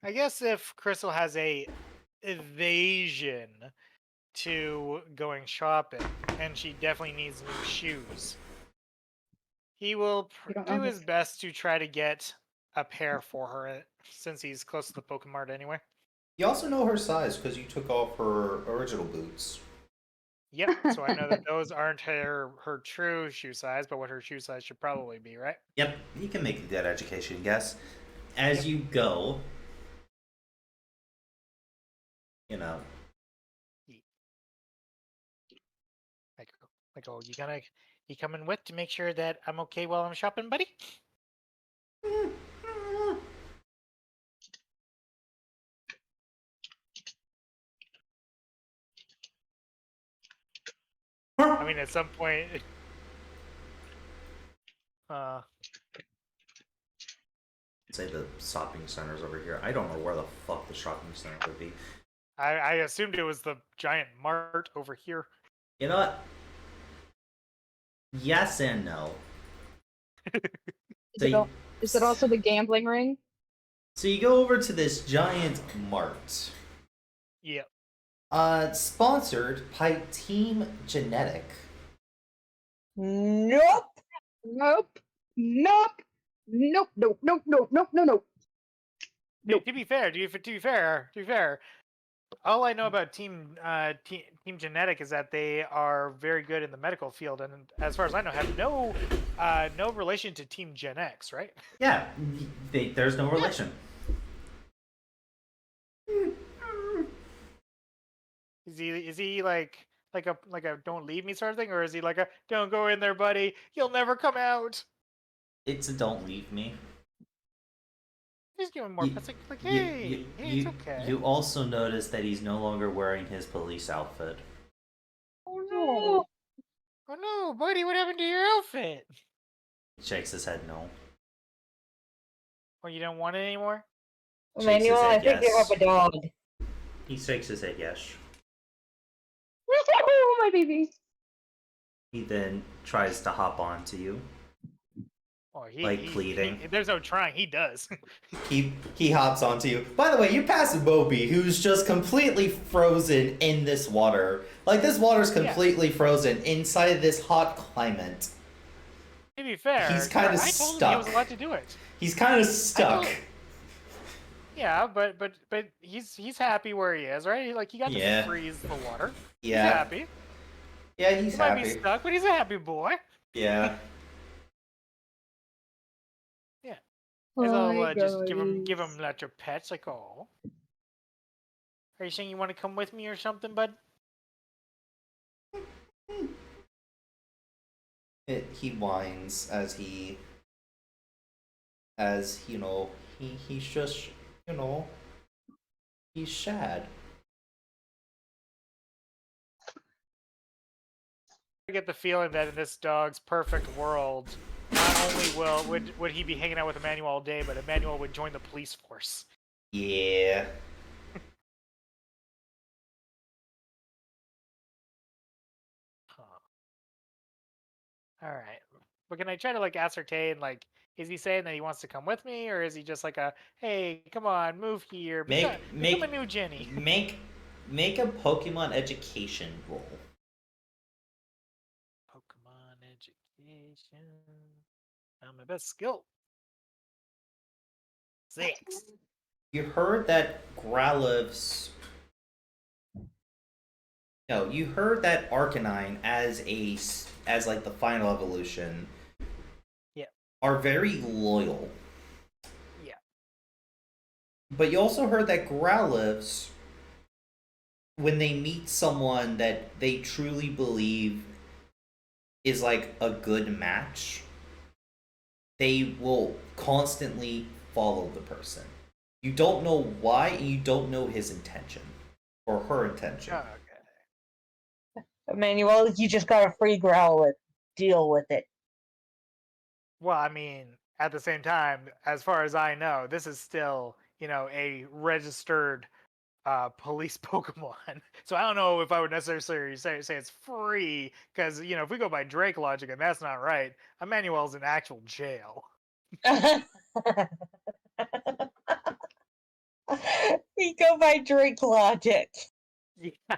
I guess if Crystal has a evasion to going shopping, and she definitely needs new shoes, he will You don't know do his- his best to try to get a pair for her, since he's close to the Pokemon anyway. You also know her size because you took off her original boots. Yep, so I know that those aren't her true shoe size, but what her shoe size should probably be, right? Yep, you can make a good education guess. As you go, Like, oh, you coming with to make sure that I'm okay while I'm shopping, buddy? I mean, at some point, say the shopping center's over here. I don't know where the fuck the shopping center would be. I assumed it was the giant mart over here. You know what? Yes and no. Is it also the gambling ring? So you go over to this giant mart. Yep. Sponsored by Team Genetic. Nope. Nope. Nope. Nope. Nope. Nope. Nope. Nope. No. No. Nope. To be fair, all I know about Team Genetic is that they are very good in the medical field, and as far as I know, have no relation to Team Gen X, right? Yeah, there's no relation. Is he like a don't leave me sort of thing, or is he like a don't go in there, buddy, you'll never come out? It's a don't leave me. He's giving more. It's like hey, it's okay. You also notice that he's no longer wearing his police outfit. Oh no! Oh no, buddy, what happened to your outfit? He shakes his head no. Oh, you don't want it anymore? Shakes his Emmanuel, I head think you yes. have a dog. He shakes his head yes. Oh, my baby. He then tries to hop onto you. Oh, Pleading. There's no trying. He does. He hops onto you. By the way, you pass Moby, who's just completely frozen in this water. Like, this water's completely frozen inside this hot climate. To be fair, He's kinda I told him he was stuck. allowed to do it. He's kind of stuck. Yeah, but he's happy where he is, right? Like he got Yeah. to freeze the water. He's Yeah. happy. Yeah, he's He might be happy. stuck, but he's a happy boy. Yeah. As I'll Hi, just give him guys. like your pets, like oh. Are you saying you want to come with me or something, bud? He whines as he, you know, he's just, you know, he's sad. I get the feeling that in this dog's perfect world, not only would he be hanging out with Emmanuel all day, but Emmanuel would join the police force. Yeah. Huh. All right. But can I try to like ascertain like is he saying that he wants to come with me, or is he just like a hey, come on, move here, become a new Jenny? Make a Pokemon education roll. Pokemon education. Not my best skill. 6. You heard that Growlithe's. No, you heard that Arcanine as like the final evolution. Yeah. Are very loyal. Yeah. But you also heard that Growlithes, when they meet someone that they truly believe is like a good match, they will constantly follow the person. You don't know why, and you don't know his intention or her intention. Okay. Emmanuel, you just got a free Growlithe. Deal with it. Well, I mean, at the same time, as far as I know, this is still, a registered police Pokemon. So I don't know if I would necessarily say it's free, because, if we go by Drake logic, and that's not right, Emmanuel's in actual jail. We go by Drake logic. Yeah.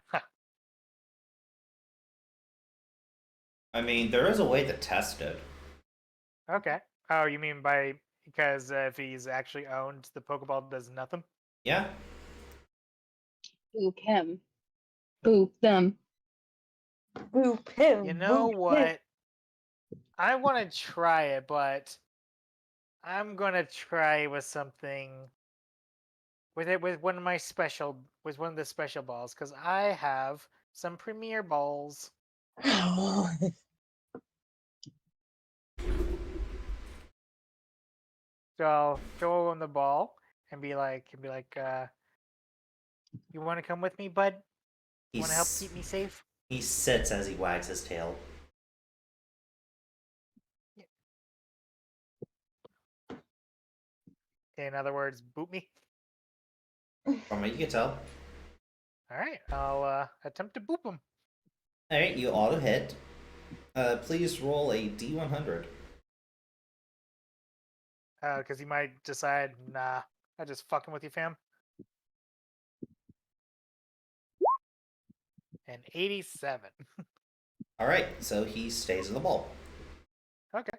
I mean, there is a way to test it. Okay. Oh, you mean because if he's actually owned, the Pokeball does nothing? Yeah. Boop him. Boop them. Boop him. You know boop what? him. I want to try it, but I'm gonna try with something with one of the special balls, because I have some premier balls. So I'll throw him the ball and be like, you want to come with me, bud? You want to help keep me safe? He sits as he wags his tail. In other words, boot me. From what you can tell. All right, I'll attempt to boop him. Alright, you auto hit. Please roll a D100. Because he might decide, nah, I'm just fucking with you, fam. An 87. Alright, so he stays in the ball. Okay.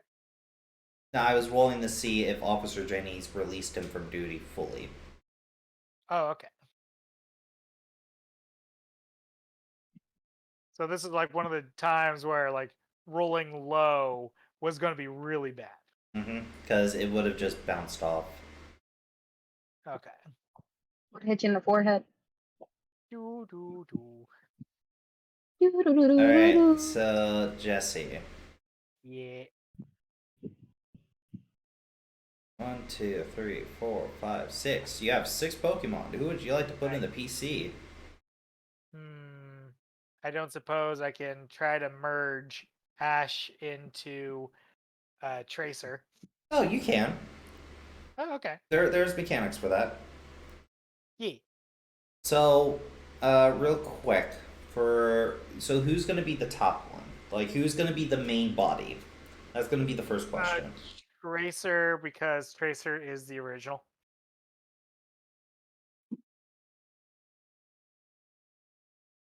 Now, I was rolling to see if Officer Jenny's released him from duty fully. Oh, okay. So this is like one of the times where like rolling low was going to be really bad. Because it would have just bounced off. Okay. Would hit you in the forehead. Do do do. Alright, so Jesse. Yeah. 1, 2, 3, 4, 5, 6. You have 6 Pokemon. Who would you like to put in the PC? I don't suppose I can try to merge Ash into Tracer. Oh, you can. Oh, okay. There's mechanics for that. Yeah. So, real quick, so who's gonna be the top one? Like, who's gonna be the main body? That's gonna be the first question. Tracer, because Tracer is the original.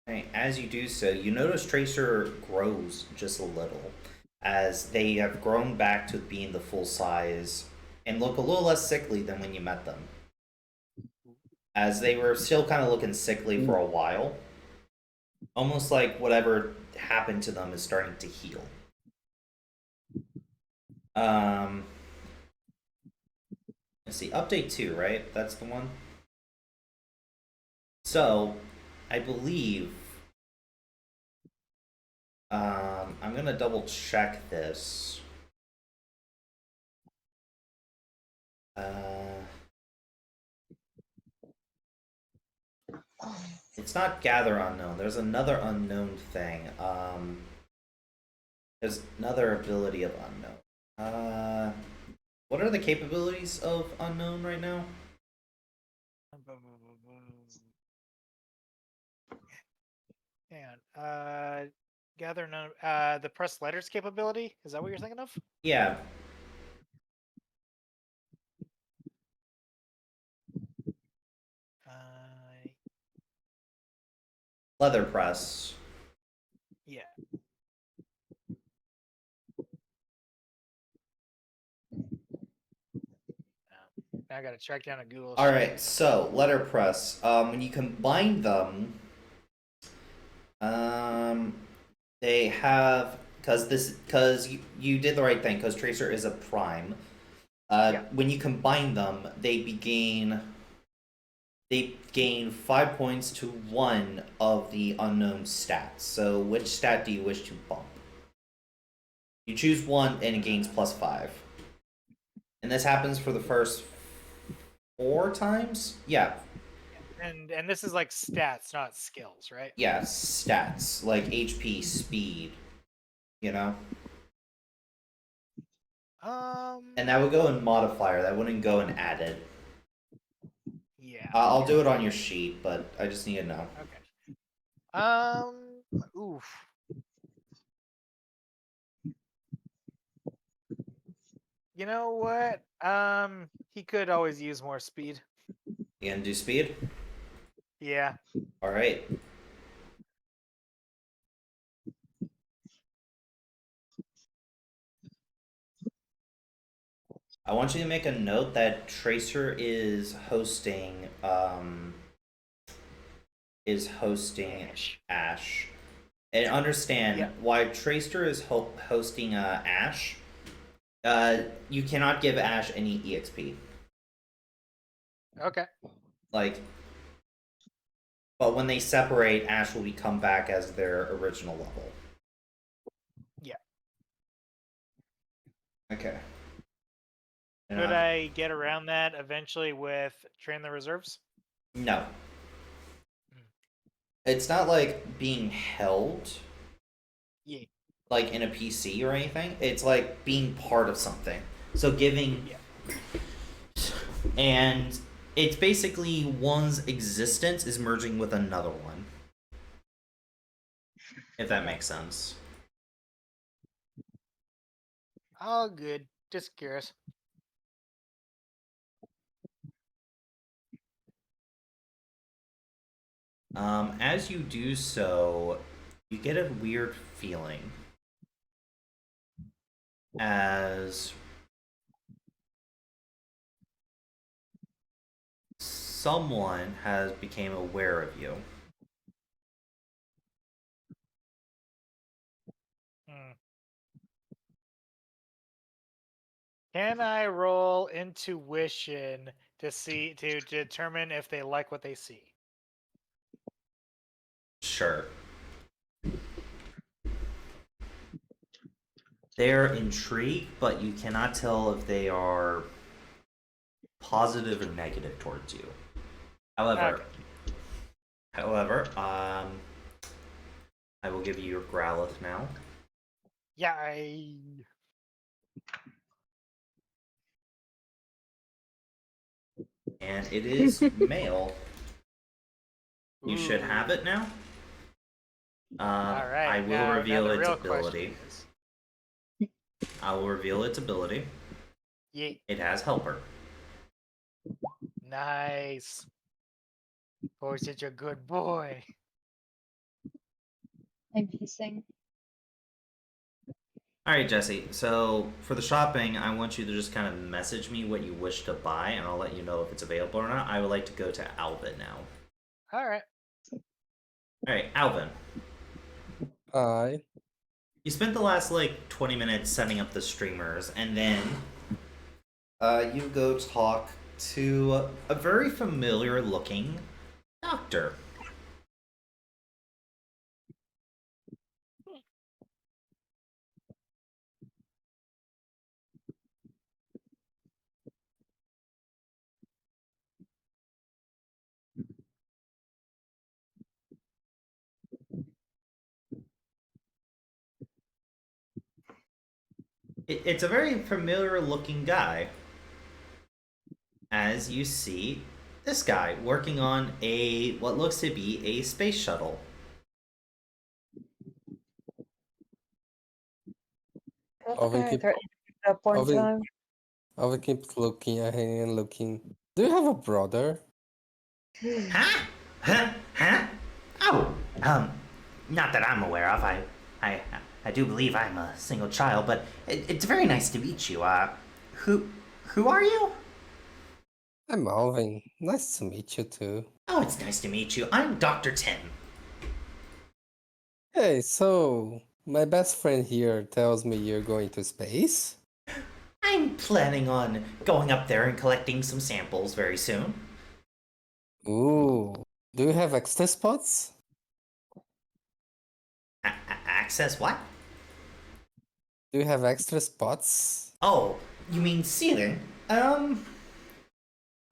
Right, as you do so, you notice Tracer grows just a little. as they have grown back to being the full size and look a little less sickly than when you met them. As they were still kind of looking sickly for a while, almost like whatever happened to them is starting to heal. Let's see, update 2, right? That's the one. So, I believe I'm gonna double check this. It's not gather unknown. There's another unknown thing. There's another ability of unknown. What are the capabilities of unknown right now? And gather none. The press letters capability. Is that what you're thinking of? Yeah. Leather press. Yeah. I gotta track down a Google. All right. So letterpress. When you combine them, they have because you did the right thing because Tracer is a prime. Yeah. When you combine them, they gain 5 points to 1 of the unknown stats. So which stat do you wish to bump? You choose one and it gains +5. And this happens for the first 4 times? Yeah. And this is like stats, not skills, right? Yeah, stats. Like HP, speed. You know? And that would go in modifier, that wouldn't go in added. Yeah. I'll do it on your sheet, but I just need to know. Okay. Oof. You know what? He could always use more speed. You gonna do speed? Yeah. Alright. I want you to make a note that Tracer is hosting Ash. And understand why Tracer is hosting Ash. You cannot give Ash any EXP. Okay. But when they separate, Ash will come back as their original level. Yeah. Okay. Could I get around that eventually with train the reserves? No. It's not like being held. Yeah. Like in a PC or anything. It's like being part of something. So giving. Yeah. And it's basically one's existence is merging with another one. If that makes sense. Oh, good. Just curious. As you do so, you get a weird feeling as someone has became aware of you. Can I roll intuition to determine if they like what they see? Sure. They're intrigued, but you cannot tell if they are positive or negative towards you. However, I will give you your Growlithe now. Yeah. And it is male. You should have it now. Alright. I will reveal its real ability. I will reveal its ability. Yeah. It has Helper. Nice. Boy, such a good boy. I'm pissing. All right, Jesse. So for the shopping, I want you to just kind of message me what you wish to buy, and I'll let you know if it's available or not. I would like to go to Alvin now. All right. All right, Alvin. I You spent the last like 20 minutes setting up the streamers, and then you go talk to a very familiar looking doctor. It's a very familiar looking guy. As you see this guy working on a what looks to be a space shuttle. Alvin Okay, keep 30 at point Alvin time. Alvin keeps looking at him and looking. Do you have a brother? Huh? Huh? Huh? Oh, not that I'm aware of. I, I do believe I'm a single child, but it's very nice to meet you. Who are you? I'm Alvin. Nice to meet you too. Oh, it's nice to meet you. I'm Dr. Tim. Hey, so my best friend here tells me you're going to space? I'm planning on going up there and collecting some samples very soon. Ooh. Do you have extra spots? Access what? Do you have extra spots? Oh, you mean ceiling? I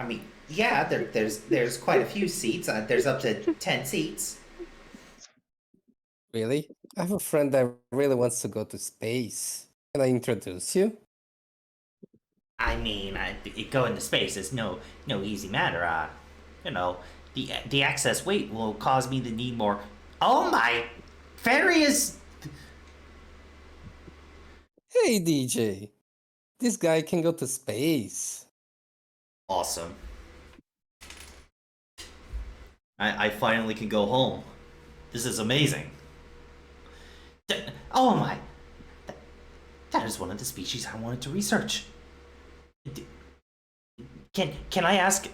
mean, yeah, there's quite a few seats. There's up to 10 seats. Really? I have a friend that really wants to go to space. Can I introduce you? I mean, going to space is no easy matter. You know, the excess weight will cause me to need more. Oh my, ferry is. Hey DJ, this guy can go to space. Awesome. I finally can go home. This is amazing. Oh my, that is one of the species I wanted to research. Can I ask,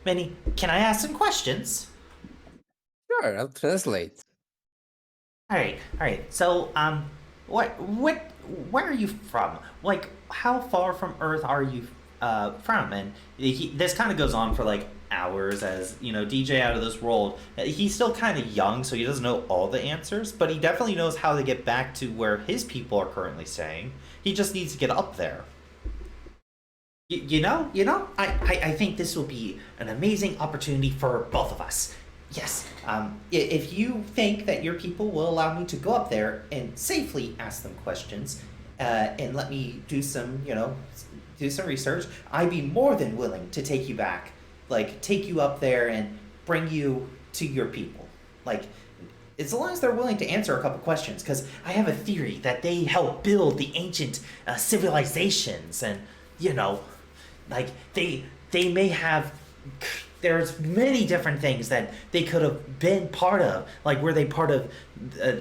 Manny? Can I ask some questions? Sure, I'll translate. All right. So, where are you from? Like, how far from Earth are you from? And this kind of goes on for like hours, as you know, DJ out of this world. He's still kind of young, so he doesn't know all the answers, but he definitely knows how to get back to where his people are currently staying. He just needs to get up there. You know, I think this will be an amazing opportunity for both of us. Yes, if you think that your people will allow me to go up there and safely ask them questions, and let me do some research, I'd be more than willing to take you back, like take you up there and bring you to your people. Like, as long as they're willing to answer a couple questions, because I have a theory that they helped build the ancient civilizations, and like they may have. There's many different things that they could have been part of. Like, were they part of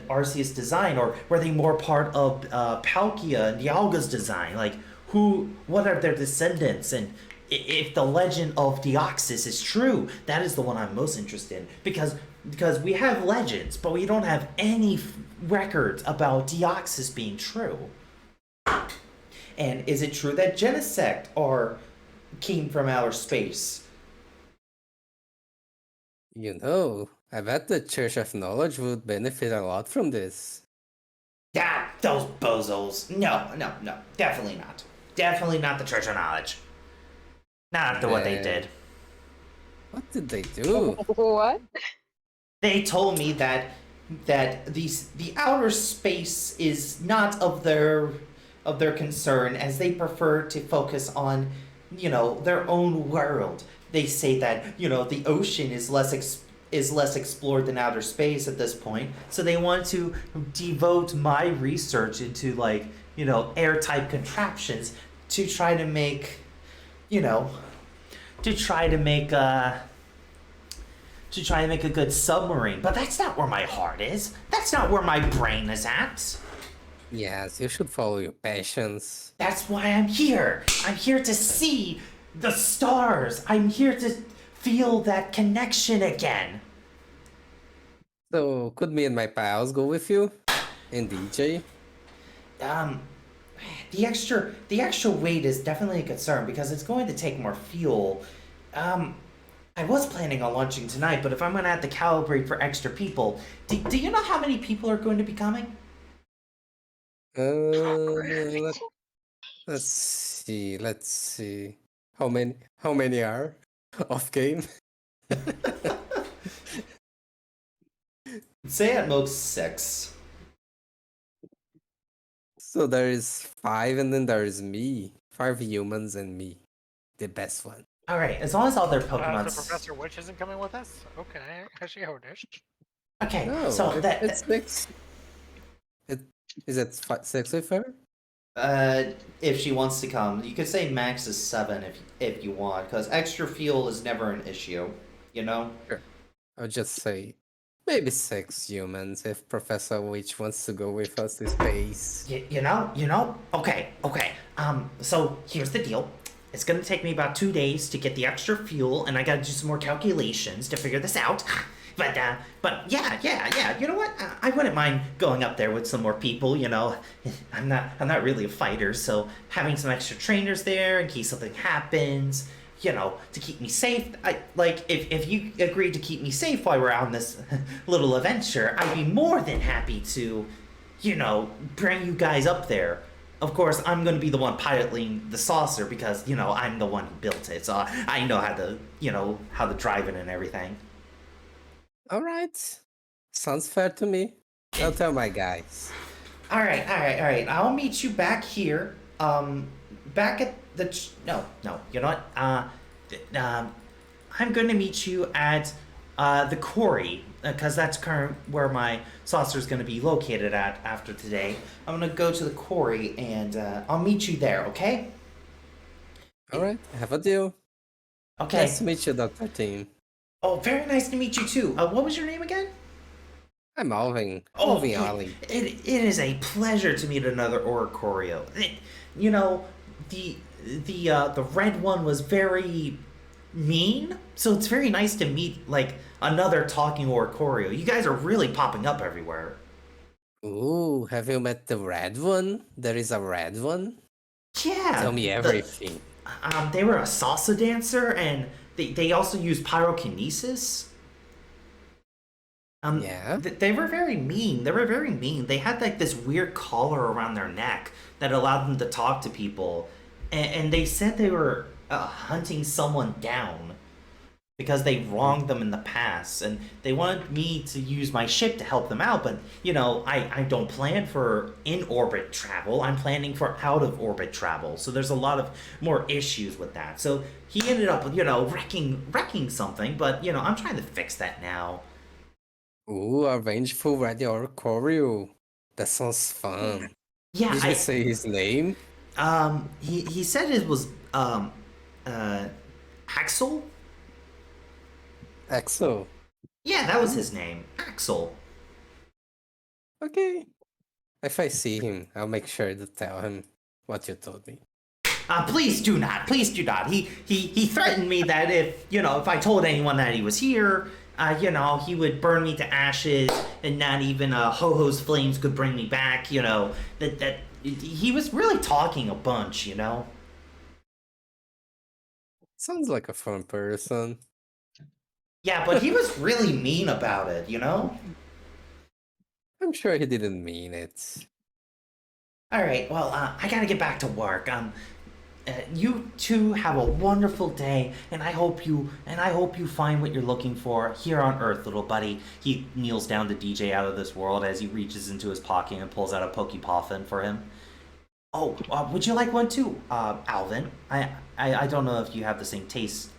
Arceus' design, or were they more part of Palkia and Dialga's design? Like, what are their descendants? And if the legend of Deoxys is true, that is the one I'm most interested in, because we have legends, but we don't have any records about Deoxys being true. And is it true that Genesect came from outer space? You know, I bet the Church of Knowledge would benefit a lot from this. Ah, those bozos. No, definitely not. Definitely not the Church of Knowledge. Not after what they Man. did. What did they do? What? They told me that the outer space is not of their concern, as they prefer to focus on, their own world. They say that, the ocean is less explored than outer space at this point, so they want to devote my research into, like, airtight contraptions to try to make, a good submarine. But that's not where my heart is. That's not where my brain is at. Yes, you should follow your passions. That's why I'm here. I'm here to see the stars. I'm here to feel that connection again. So, could me and my pals go with you? And DJ? Um, the extra weight is definitely a concern because it's going to take more fuel. Um, I was planning on launching tonight, but if I'm gonna have to calibrate for extra people, do you know how many people are going to be coming? Let, let's see. Let's see. How many? How many are off game? Say at most 6. So there is 5, and then there is me. 5 humans and me, the best one. All right, as long as all their So Pokemon. Professor Witch isn't coming with us? Okay, actually, how it is. Okay, No, so it's 6. It is it 6 with her? if she wants to come, you could say max is 7 if you want, because extra fuel is never an issue. You know. I'll just say maybe 6 humans if Professor Witch wants to go with us to space. You know. Okay. So here's the deal. It's gonna take me about 2 days to get the extra fuel, and I gotta do some more calculations to figure this out. But yeah. You know what? I wouldn't mind going up there with some more people. You know, I'm not really a fighter, so having some extra trainers there in case something happens. You know, to keep me safe. If you agreed to keep me safe while we're on this little adventure, I'd be more than happy to, bring you guys up there. Of course, I'm going to be the one piloting the saucer because, I'm the one who built it. So I know how to drive it and everything. All right. Sounds fair to me. I'll tell my guys. All right. I'll meet you back here. Back at the no. You know what? I'm going to meet you at the quarry because that's where my saucer is going to be located at after today. I'm going to go to the quarry and I'll meet you there. Okay? All right. Have a deal. Okay. Nice to meet you, Dr. Team. Oh, very nice to meet you too. What was your name again? I'm Alvin. Oh, Alvin Ollie. it is a pleasure to meet another Oricorio. The red one was very mean, so it's very nice to meet like another talking Oricorio. You guys are really popping up everywhere. Ooh, have you met the red one? There is a red one? Yeah. Tell me everything. They were a salsa dancer, and they also used pyrokinesis. Yeah? They were very mean. They had like this weird collar around their neck that allowed them to talk to people, and they said they were hunting someone down because they wronged them in the past, and they wanted me to use my ship to help them out. But I don't plan for in-orbit travel. I'm planning for out-of-orbit travel. So there's a lot of more issues with that. So he ended up wrecking something. But I'm trying to fix that now. Ooh, a vengeful red Oricorio. That sounds fun. Yeah, Did you say his name? he said it was Axel. Axel. Yeah, that was his name, Axel. Okay. If I see him, I'll make sure to tell him what you told me. Please do not. He threatened me that if I told anyone that he was here, he would burn me to ashes, and not even Ho-Ho's flames could bring me back. That he was really talking a bunch. Sounds like a fun person. Yeah, but he was really mean about it. I'm sure he didn't mean it. All right. Well, I gotta get back to work. You two have a wonderful day, and I hope you find what you're looking for here on Earth, little buddy. He kneels down to DJ out of this world as he reaches into his pocket and pulls out a Pokepoffin for him. Oh, would you like one too, Alvin? I don't know if you have the same taste,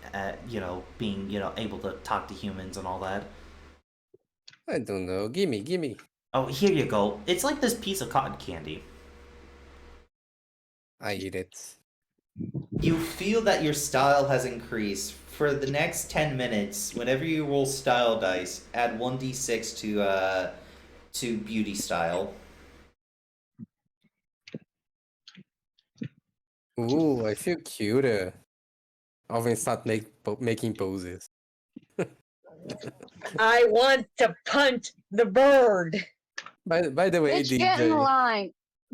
being able to talk to humans and all that. I don't know. Gimme. Oh, here you go. It's like this piece of cotton candy. I eat it. You feel that your style has increased. For the next 10 minutes, whenever you roll style dice, add 1d6 to beauty style. Ooh, I feel cuter. Alvin start making poses. I want to punt the bird. By the way, Bitch, get in DJ, line.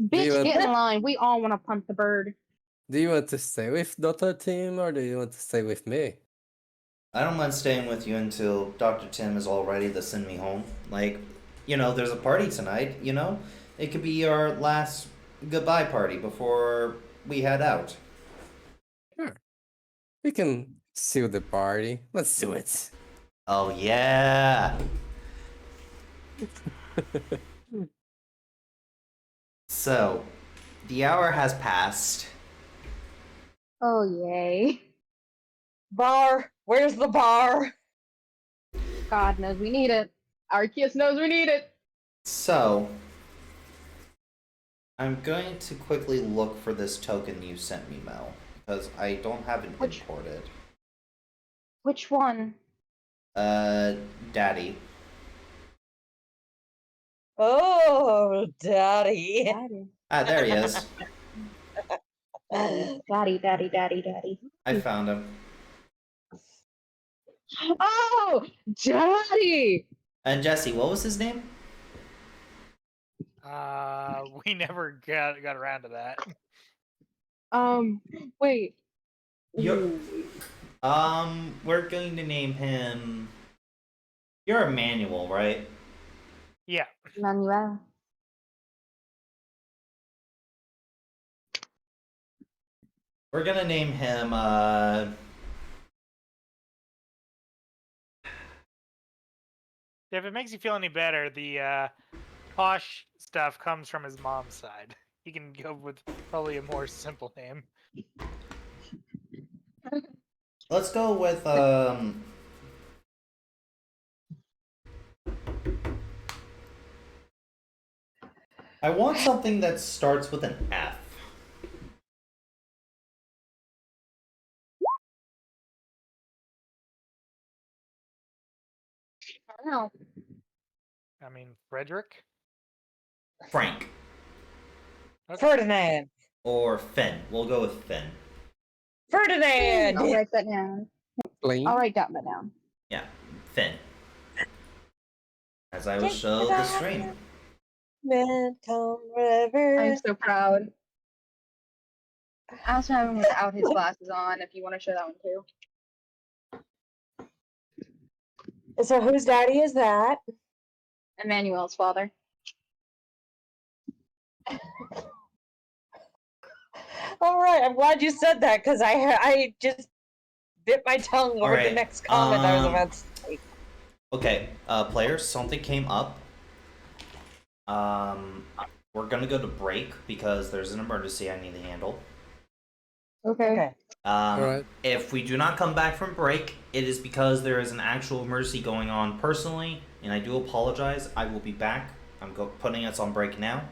do you Bitch, want get in line. We all want to punt the bird. do you want to stay with Dr. Tim or do you want to stay with me? I don't mind staying with you until Dr. Tim is all ready to send me home. Like, there's a party tonight, It could be our last goodbye party before we head out. Sure. We can seal the party. Let's do it. Oh, yeah. So, the hour has passed. Oh, yay. Bar, where's the bar? God knows we need it. Arceus knows we need it. So, I'm going to quickly look for this token you sent me, Mel, because I don't have it Which- imported. Which one? Daddy. Oh, daddy. Daddy. Ah, there he is. Daddy. I found him. Oh, Daddy! And Jesse, what was his name? We never got around to that. Wait. You're, we're going to name him. You're Emmanuel, right? Yeah. Manuel. We're gonna name him. If it makes you feel any better, the posh stuff comes from his mom's side. He can go with probably a more simple name. Let's go with I want something that starts with an F. I don't know. I mean, Frederick? Frank Okay. Ferdinand. or Finn. We'll go with Finn. Ferdinand. I'll write that down. Plain? I'll write that down. Yeah, Finn. As I will show the stream. Man, come I'm river. so proud. I also have him without his glasses on if you want to show that one too. So whose daddy is that? Emmanuel's father. All right, I'm glad you said that because I just bit my tongue over the Alright, next comment I was about to say. Okay, players, something came up. We're gonna go to break because there's an emergency I need to handle. Okay. Alright. If we do not come back from break, it is because there is an actual emergency going on personally, and I do apologize. I will be back. I'm putting us on break now.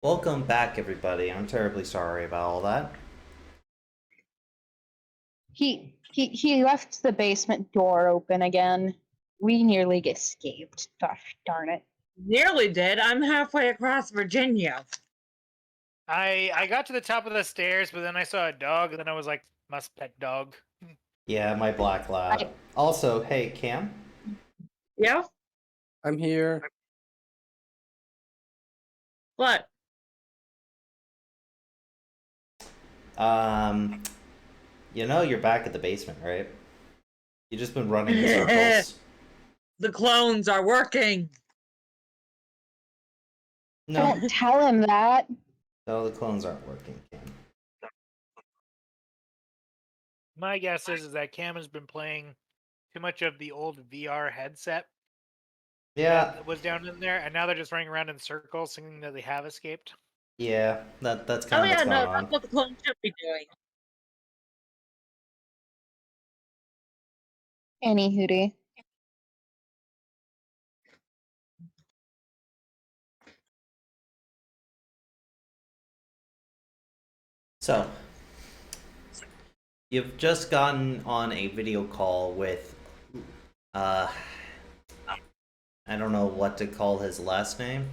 Welcome back, everybody. I'm terribly sorry about all that. He left the basement door open again. We nearly escaped. Gosh darn it. Nearly did. I'm halfway across Virginia. I got to the top of the stairs, but then I saw a dog, and then I was like, must pet dog. Yeah, my black lab. Also, hey, Cam. Yeah? I'm here. What? You're back at the basement, right? You've just been running in circles. The clones are working. No, Don't tell him that. no, the clones aren't working, Cam. My guess is that Cam has been playing too much of the old VR headset Yeah, that was down in there, and now they're just running around in circles, thinking that they have escaped. yeah, that's Oh kind of yeah, what's no, going that's on. what the clones should be doing. Any hootie. So, you've just gotten on a video call with, I don't know what to call his last name,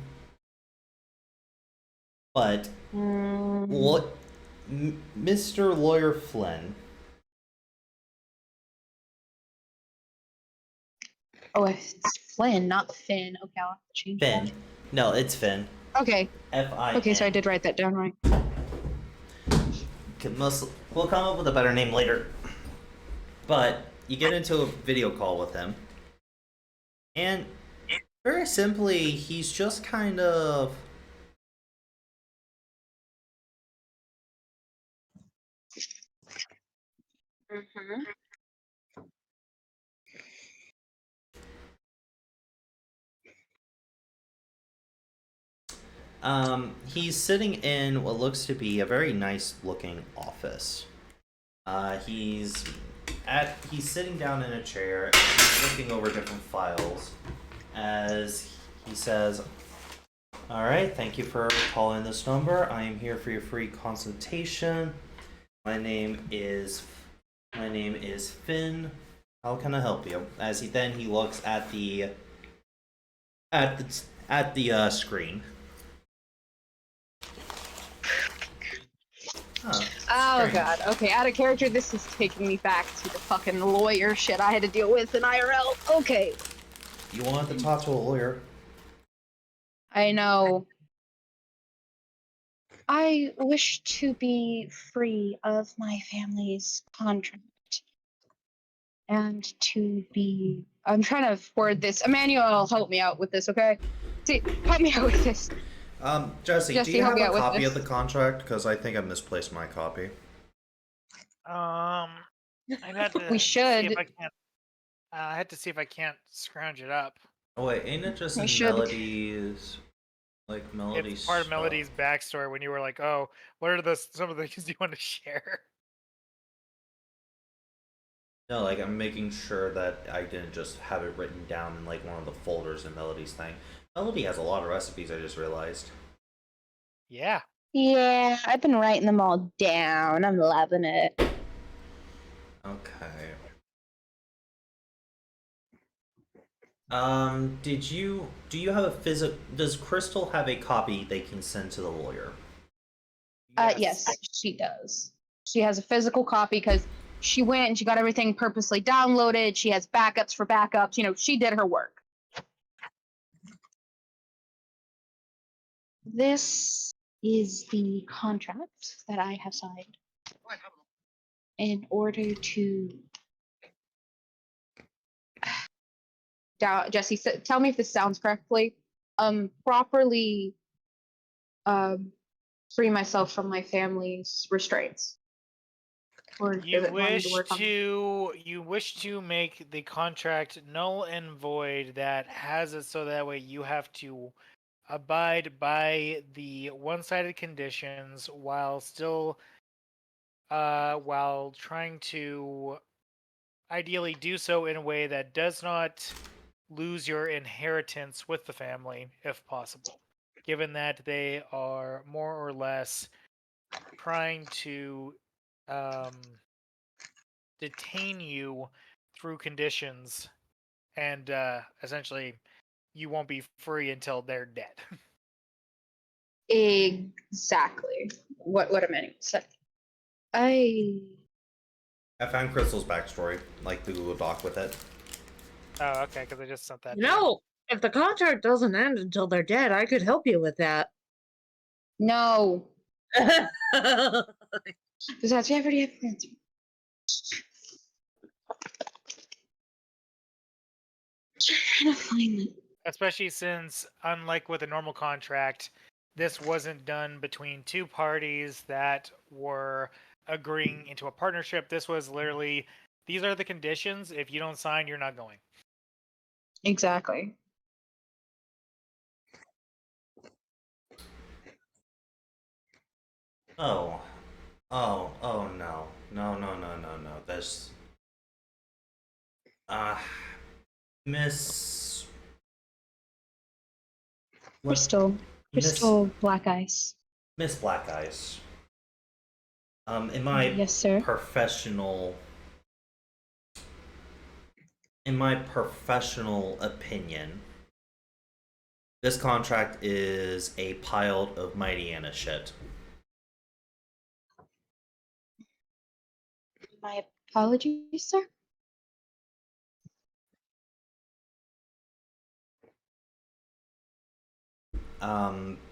but what, Mr. Lawyer Flynn. Oh, it's Flynn, not Finn. Okay, I'll have to change Finn. No, it's Finn. that. Okay. F-I-N. Okay, so I did write that down right. We'll come up with a better name later. But you get into a video call with him, and very simply, he's just kind of Mm-hmm. he's sitting in what looks to be a very nice looking office. He's sitting down in a chair, looking over different files as he says, "All right, thank you for calling this number. I am here for your free consultation. My name is Finn. How can I help you?" As he looks at the screen. Huh, Oh strange. god. Okay, out of character, this is taking me back to the fucking lawyer shit I had to deal with in IRL. Okay. You wanted to talk to a lawyer. I know. I wish to be free of my family's contract. And to be. I'm trying to word this. Emmanuel, help me out with this, okay? See, help me out with this. Jesse, do Jesse, you help have me a out with copy of this. the contract? Because I think I misplaced my copy. I'd have to We see if should. I can't. I had to see if I can't scrounge it up. Oh wait, ain't it just We in should. Melody's, like Melody's It's part of stuff? Melody's backstory when you were like, "Oh, what are some of the things you want to share?" No, like I'm making sure that I didn't just have it written down in like one of the folders in Melody's thing. Melody has a lot of recipes, I just realized. Yeah. Yeah, I've been writing them all down. I'm loving it. Okay. Do you have does Crystal have a copy they can send to the lawyer? Yes, she does. She has a physical copy because she went and she got everything purposely downloaded. She has backups for backups. You know, she did her work. This is the contract that I have signed in order to. Jesse, tell me if this sounds correctly. Properly free myself from my family's restraints. Or does You it want me to wish work on? you wish to make the contract null and void that has it so that way you have to abide by the one-sided conditions while still while trying to ideally do so in a way that does not lose your inheritance with the family if possible. given that they are more or less trying to detain you through conditions, and essentially you won't be free until they're dead. Exactly. What a minute. So, I found Crystal's backstory, like the Google Doc with it. Oh, okay, because I just sent that. No, if the contract doesn't end until they're dead, I could help you with that. no. Because that's already have an answer. Trying to find it. Especially since, unlike with a normal contract, this wasn't done between two parties that were agreeing into a partnership. This was literally, these are the conditions. If you don't sign, you're not going. Exactly. Oh, no, no. This, Miss, what, Crystal. Crystal Black Ice. Miss Black Eyes. In my Yes, sir. in my professional opinion, this contract is a pile of Mighty Anna shit. My apologies, sir.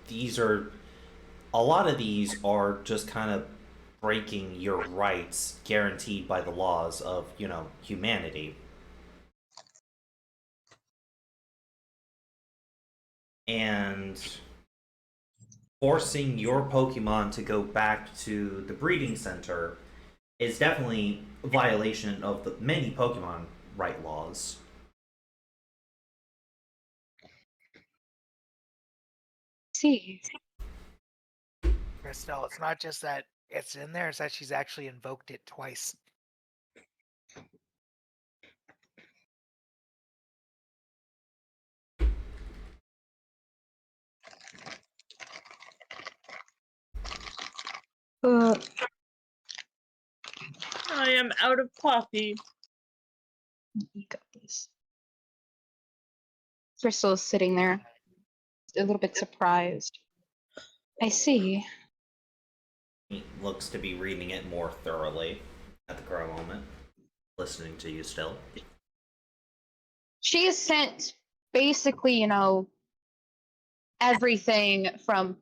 These are, a lot of these are just kind of breaking your rights guaranteed by the laws of, humanity. And forcing your Pokemon to go back to the breeding center is definitely a violation of the many Pokemon right laws. See. Crystal, it's not just that it's in there, it's that she's actually invoked it twice. Uh, I am out of coffee. you got this. Crystal is sitting there, a little bit surprised. I see. He looks to be reading it more thoroughly at the current moment, listening to you still. She has sent basically, everything from,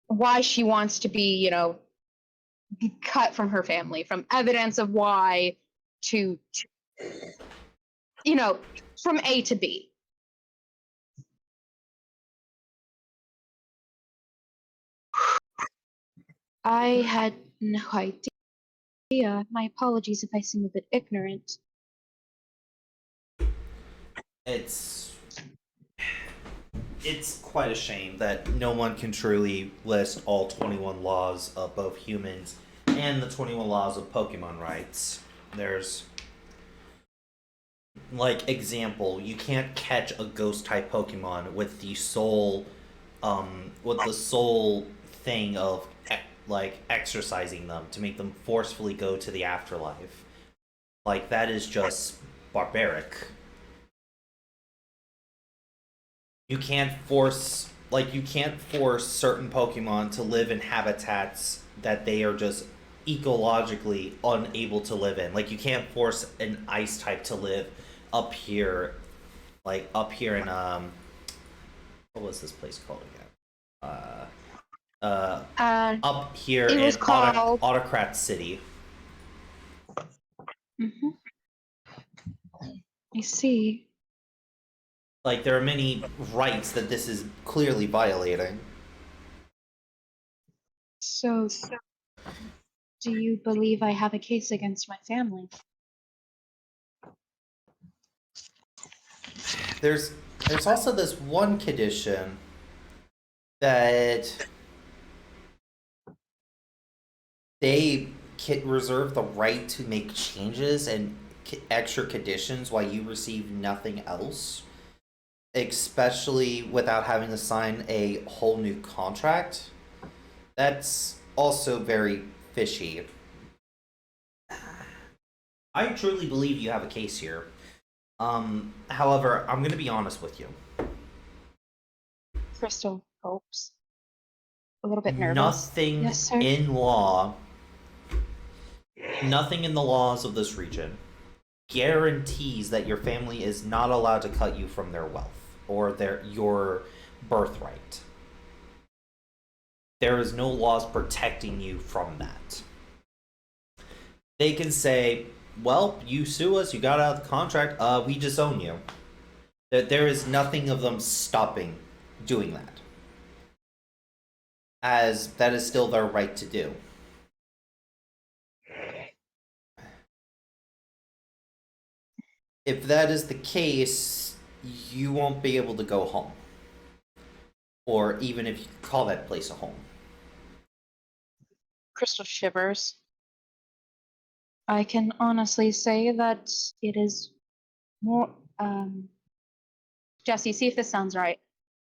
why she wants to be, cut from her family, from evidence of why to from A to B. I had no idea. My apologies if I seem a bit ignorant. It's quite a shame that no one can truly list all 21 laws of both humans and the 21 laws of Pokemon rights. There's, like, example, you can't catch a ghost type Pokemon with the sole thing of like exercising them to make them forcefully go to the afterlife. Like, that is just barbaric. You can't force certain Pokemon to live in habitats that they are just ecologically unable to live in. Like, you can't force an ice type to live up here in what was this place called again? Up here it in was called Autocrat City. Mm-hmm. I see. Like, there are many rights that this is clearly violating. So, do you believe I have a case against my family? There's also this one condition that they reserve the right to make changes and extra conditions while you receive nothing else. especially without having to sign a whole new contract, that's also very fishy. I truly believe you have a case here. However, I'm going to be honest with you. Crystal hopes. A little bit nervous. Nothing Yes, sir. nothing in the laws of this region guarantees that your family is not allowed to cut you from their wealth or your birthright. There is no laws protecting you from that. They can say, well, you sue us, you got out of the contract, we disown you. There is nothing of them stopping doing that, as that is still their right to do. If that is the case, you won't be able to go home. Or even if you call that place a home. Crystal shivers. I can honestly say that it is more. Jesse, see if this sounds right.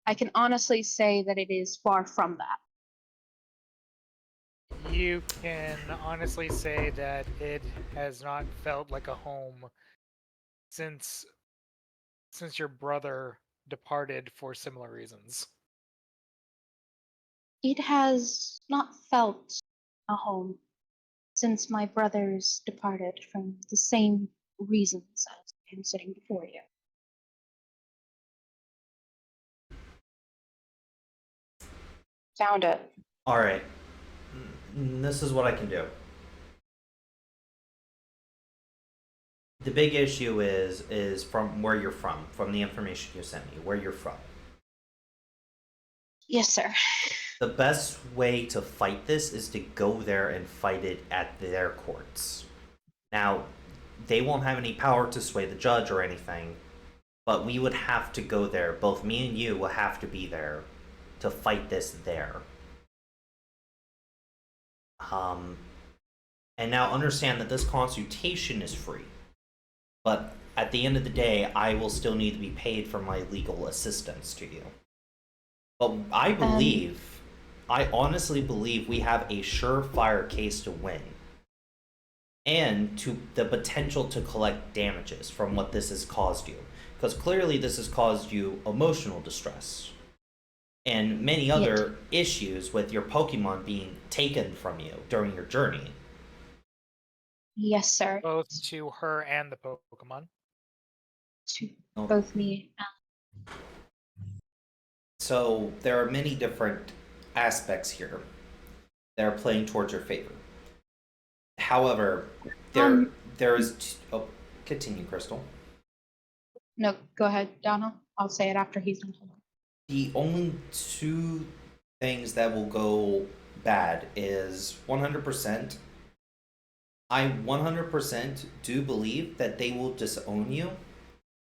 I can honestly say that it is far from that. You can honestly say that it has not felt like a home since your brother departed for similar reasons. It has not felt a home since my brothers departed from the same reasons as I am sitting before you. Found it. Alright. This is what I can do. The big issue is from where you're from the information you sent me, where you're from. Yes, sir. The best way to fight this is to go there and fight it at their courts. Now, they won't have any power to sway the judge or anything, but we would have to go there. Both me and you will have to be there to fight this there. And now understand that this consultation is free. But at the end of the day, I will still need to be paid for my legal assistance to you. But I honestly believe we have a surefire case to win. And to the potential to collect damages from what this has caused you. Because clearly this has caused you emotional distress. And many other issues with your Pokemon being taken from you during your journey. Yes, sir. Both to her and the Pokemon. To both me and So there are many different aspects here that are playing towards your favor. However, there is continue, Crystal. no, go ahead, Donald. I'll say it after he's done. The only two things that will go bad is 100%. I 100% do believe that they will disown you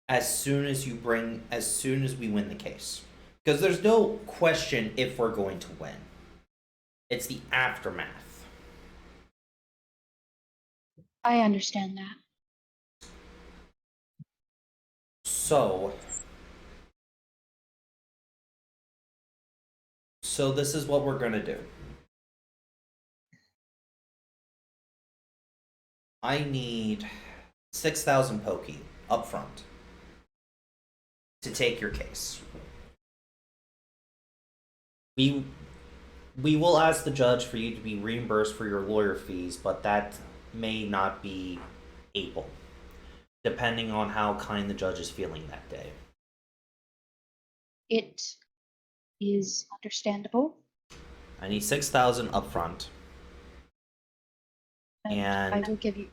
as soon as we win the case. Because there's no question if we're going to win. It's the aftermath. I understand that. So this is what we're going to do. I need 6,000 Poke up front to take your case. We will ask the judge for you to be reimbursed for your lawyer fees, but that may not be able, depending on how kind the judge is feeling that day. It is understandable. I need 6,000 up front. And I will give you.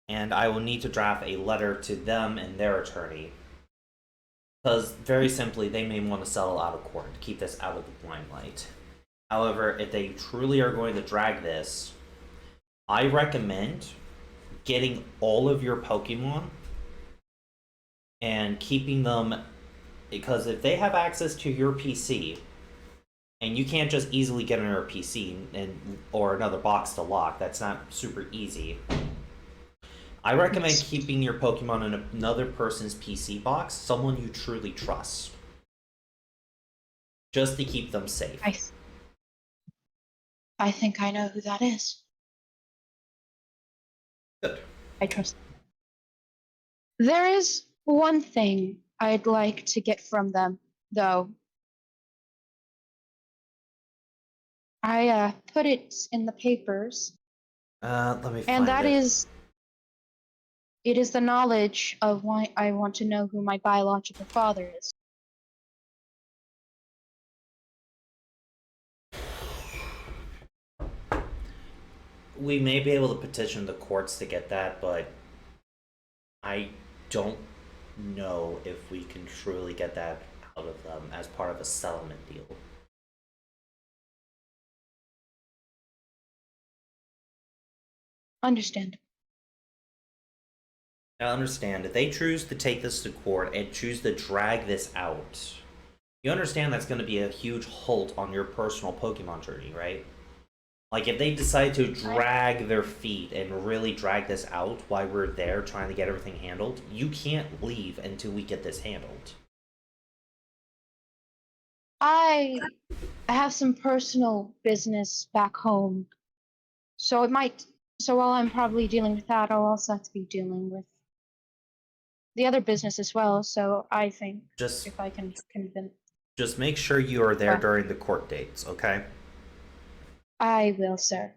And I will need to draft a letter to them and their attorney. Because, very simply, they may want to settle out of court to keep this out of the limelight. However, if they truly are going to drag this, I recommend getting all of your Pokemon and keeping them, because if they have access to your PC, and you can't just easily get on your PC or another box to lock, that's not super easy. I recommend keeping your Pokemon in another person's PC box, someone you truly trust, just to keep them safe. I think I know who that is. Good. I trust them. There is one thing I'd like to get from them, though. I put it in the papers, Let me find and that it. is, it is the knowledge of why I want to know who my biological father is. We may be able to petition the courts to get that, but I don't know if we can truly get that out of them as part of a settlement deal. Understand. Now understand, if they choose to take this to court and choose to drag this out, you understand that's going to be a huge halt on your personal Pokemon journey, right? Like, if they decide to drag their feet and really drag this out while we're there trying to get everything handled, you can't leave until we get this handled. I have some personal business back home, so it might. So while I'm probably dealing with that, I'll also have to be dealing with the other business as well. So I think Just if I can convince, just make sure you are there Well- during the court dates, okay? I will, sir.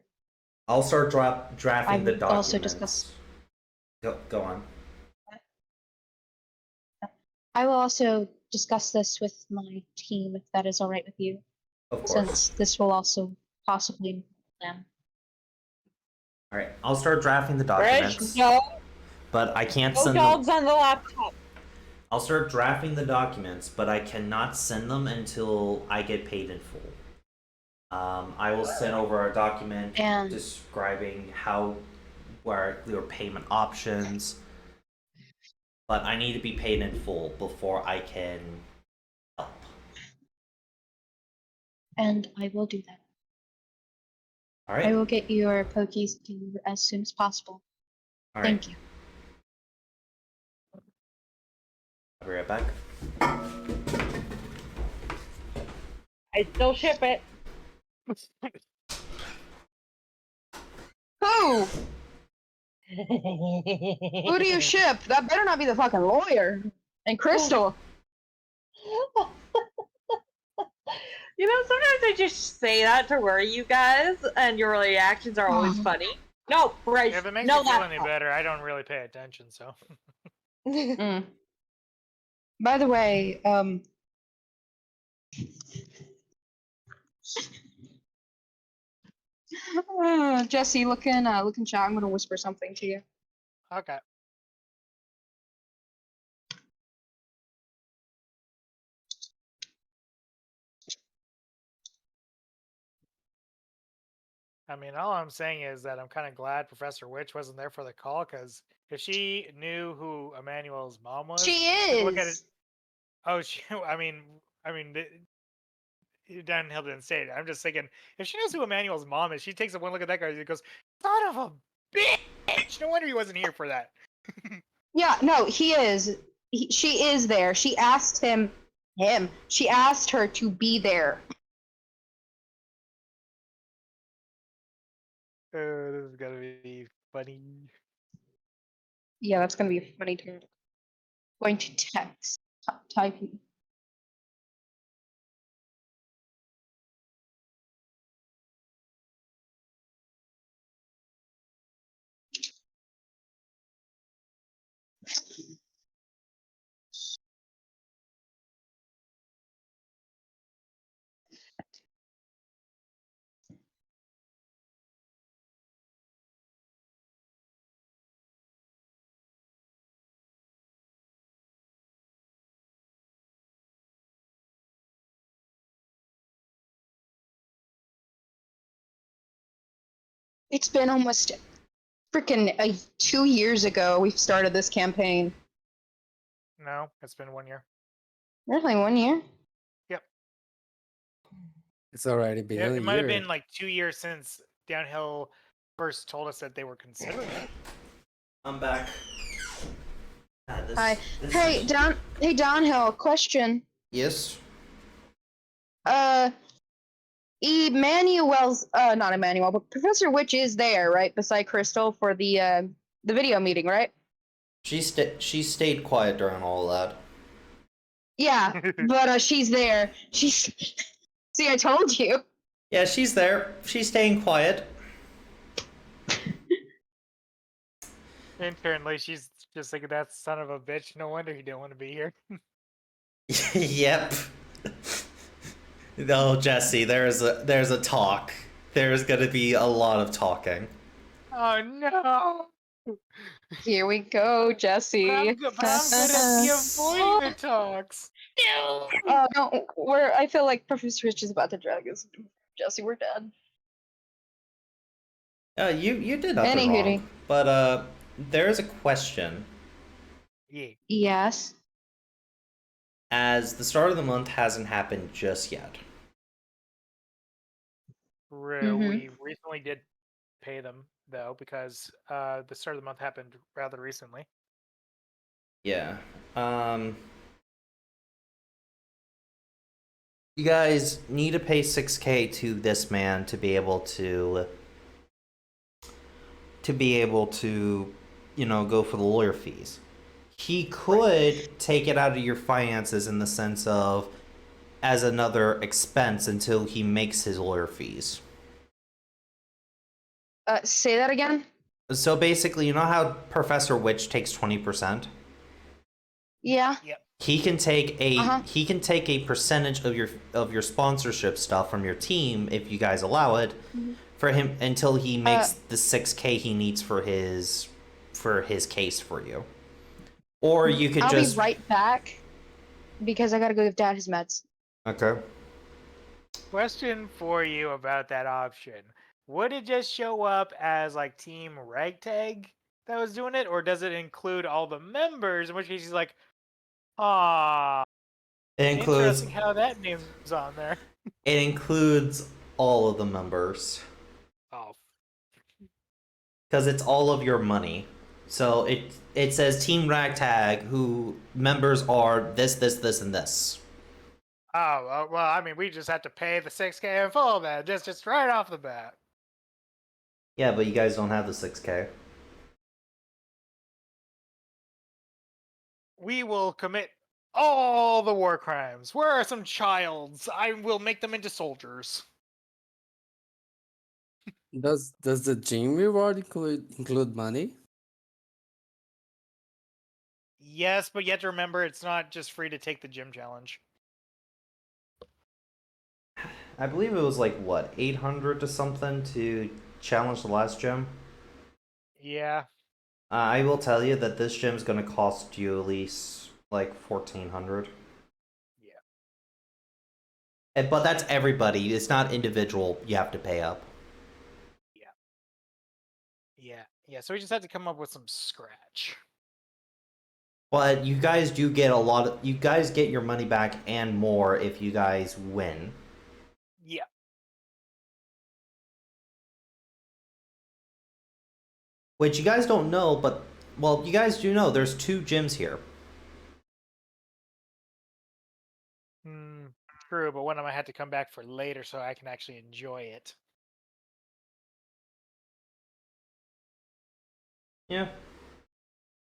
I'll start drafting the will also documents. Go on. I will also discuss this with my team if that is all right with you, Of course. since this will also possibly involve them. All right, I'll start drafting the Reg, documents, no, but I can't no send dogs them. on the laptop. I'll start drafting the documents, but I cannot send them until I get paid in full. I will send over a document And- describing how where your payment options, but I need to be paid in full before I can help. And I will do that. All I right. will get your Pokies to you as soon as possible. All right. Thank you. I'll be right back. I still ship it. Who? Who do you ship? That better not be the fucking lawyer. And Crystal. You know, sometimes I just say that to worry you guys, and your reactions are always funny. No, right? If it makes no, you feel that. any better, I don't really pay attention, so. Mm. By the way, Jesse, look in chat. I'm gonna whisper something to you. Okay. I mean, all I'm saying is that I'm kind of glad Professor Witch wasn't there for the call, because if she knew who Emmanuel's mom was, She she'd look at it. is. Oh, she. Hill didn't say it. I'm just thinking, if she knows who Emmanuel's mom is, she takes one look at that guy and goes, "Son of a bitch!" No wonder he wasn't here for that. Yeah, no, he is. She is there. She asked him. She asked her to be there. This is gonna be funny. Yeah, that's gonna be funny too. Going to text. Typing. It's been almost freaking 2 years ago we started this campaign. No, it's been 1 year. Really, 1 year? Yep. It's already been a It might have year. been like 2 years since Downhill first told us that they were considering it. I'm back. Hi. Hey, Downhill, question. Yes. Emmanuel's not Emmanuel, but Professor Witch is there, right? Beside Crystal for the video meeting, right? She stayed quiet during all that. Yeah, but she's there. She's See, I told you. Yeah, she's there. She's staying quiet. Internally, she's just like, that son of a bitch. No wonder he didn't want to be here. Yep. No, Jesse, there's a talk. There's gonna be a lot of talking. Oh no! Here we go, But Jesse. I'm good at the avoiding the talks. Oh no, I feel like Professor Rich is about to drag us. Jesse, we're dead. You did nothing wrong. But there is a question. Yeah. Yes. As the start of the month hasn't happened just yet. True. We recently did pay them though, because the start of the month happened rather recently. Yeah. You guys need to pay 6K to this man to be able to go for the lawyer fees. He could take it out of your finances in the sense of as another expense until he makes his lawyer fees. Say that again? So basically, you know how Professor Witch takes 20%? Yeah. Yep. He can take a percentage of your sponsorship stuff from your team if you guys allow it for him until he makes the 6K he needs for his case for you. Or you could I'll be right back because I gotta go give Dad his meds. Okay. Question for you about that option. Would it just show up as like Team Ragtag that was doing it, or does it include all the members? In which case he's like, ah, It includes interesting how that name's on there. it includes all of the members Oh, because it's all of your money. So it says Team Ragtag, who members are this, and this. oh, well, I mean, we just have to pay the 6K in full then, just right off the bat. Yeah, but you guys don't have the 6K. We will commit all the war crimes. Where are some childs? I will make them into soldiers. Does the gym reward include money? Yes, but you have to remember it's not just free to take the gym challenge. I believe it was like what 800 to something to challenge the last gym. Yeah. I will tell you that this gym's gonna cost you at least like 1400. Yeah. But that's everybody. It's not individual. You have to pay up. Yeah. So we just had to come up with some scratch. But you guys do get a lot of. You guys get your money back and more if you guys win. Yeah. Which you guys don't know, but well, you guys do know. There's 2 gyms here. True, but one of them I had to come back for later so I can actually enjoy it. Yeah.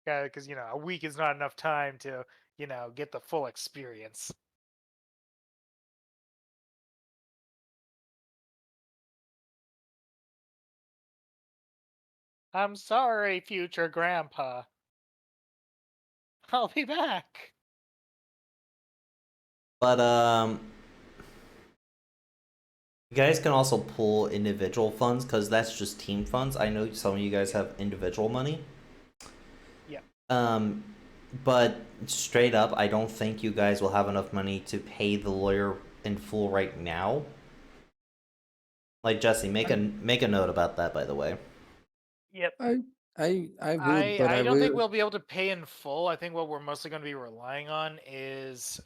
Because, a week is not enough time to, get the full experience. I'm sorry, future grandpa. I'll be back. But you guys can also pull individual funds because that's just team funds. I know some of you guys have individual money. Yeah. But straight up, I don't think you guys will have enough money to pay the lawyer in full right now. Like Jesse, make a note about that, by the way. Yep. I would, but I don't will. think we'll be able to pay in full. I think what we're mostly going to be relying on is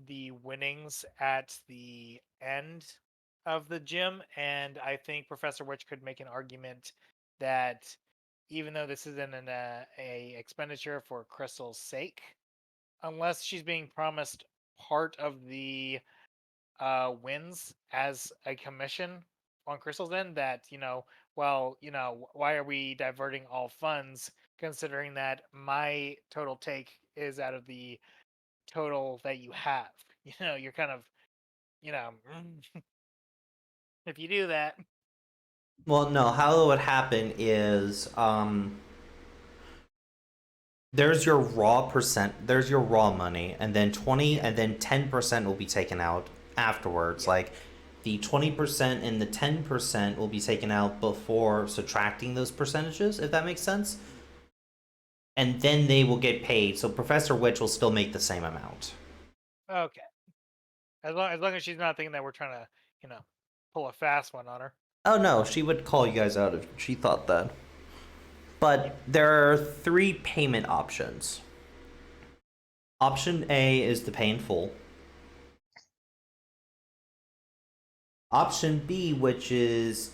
the winnings at the end of the gym, and I think Professor Witch could make an argument that even though this isn't a expenditure for Crystal's sake, unless she's being promised part of the wins as a commission on Crystal's end, that why are we diverting all funds considering that my total take is out of the total that you have? You're kind of, if you do that. Well, no, how it would happen is there's your raw money, and then 20 and then 10% will be taken out afterwards. Like the 20% and the 10% will be taken out before subtracting those percentages, if that makes sense. And then they will get paid. So Professor Witch will still make the same amount. Okay. As long as she's not thinking that we're trying to, pull a fast one on her. Oh no, she would call you guys out if she thought that. But there are 3 payment options. Option A is to pay in full. Option B, which is,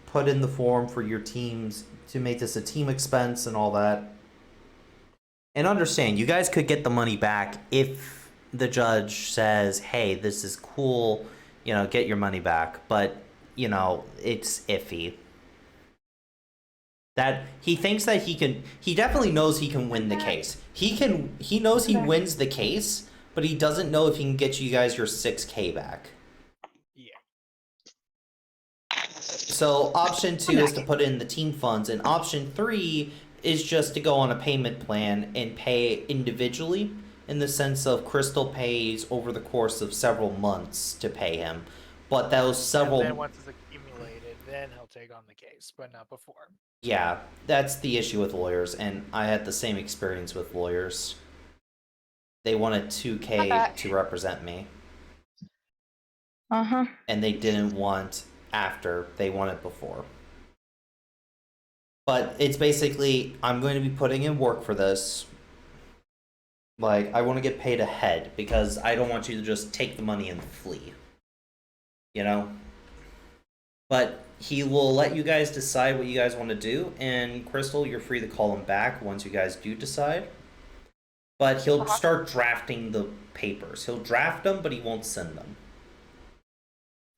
put in the form for your teams to make this a team expense and all that. And understand, you guys could get the money back if the judge says, hey, this is cool, get your money back. But, it's iffy. That he thinks that he definitely knows he can win the case. He knows he wins the case, but he doesn't know if he can get you guys your 6K back. Yeah. So option 2 is to put in the team funds, and option 3 is just to go on a payment plan and pay individually, in the sense of Crystal pays over the course of several months to pay him. But those several... And then once it's accumulated, then he'll take on the case, but not before. Yeah, that's the issue with lawyers, and I had the same experience with lawyers. They wanted 2K to represent me. Uh-huh. And they didn't want after, they wanted before. But it's basically, I'm going to be putting in work for this. Like, I want to get paid ahead, because I don't want you to just take the money and flee. But he will let you guys decide what you guys want to do, and Crystal, you're free to call him back once you guys do decide. But he'll start drafting the papers. He'll draft them, but he won't send them.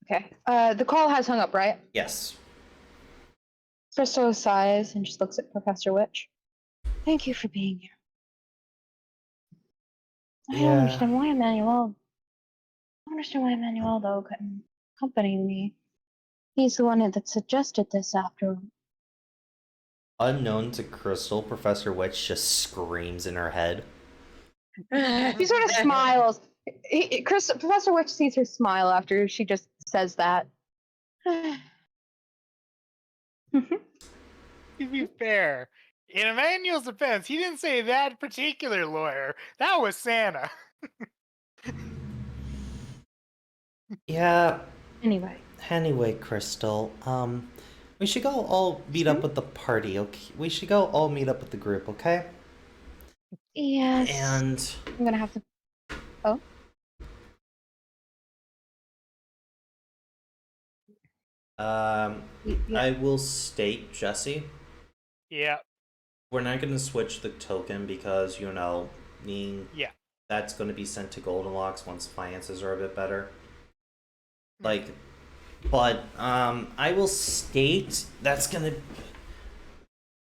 Okay. The call has hung up, right? Yes. Crystal sighs and just looks at Professor Witch. Thank you for being here. I don't understand why Emmanuel. I don't understand why Emmanuel couldn't accompany me. He's the one that suggested this after all. Unknown to Crystal, Professor Witch just screams in her head. He sort of smiles. Professor Witch sees her smile after she just says that. To be fair, in Emmanuel's defense, he didn't say that particular lawyer. That was Santa. Yeah. Anyway, Crystal, we should go all meet up with the party, okay? We should go all meet up with the group, okay? yes. And I'm gonna have to. Oh. Yeah. I will state, Jesse, Yeah. we're not going to switch the token because, Yeah. that's going to be sent to Goldenlocks once finances are a bit better. But I will state that's going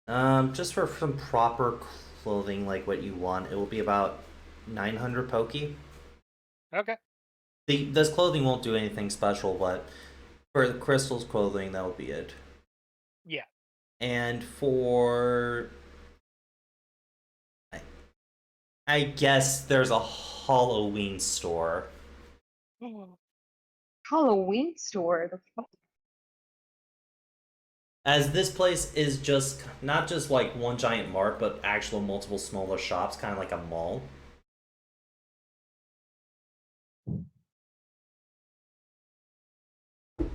to, just for some proper clothing like what you want, it will be about 900 Poke. Okay. This clothing won't do anything special, but for the Crystal's clothing, that'll be it. Yeah. And for... I guess there's a Halloween store. Halloween store. The fuck? As this place is just, not just like one giant mart, but actual multiple smaller shops, kind of like a mall.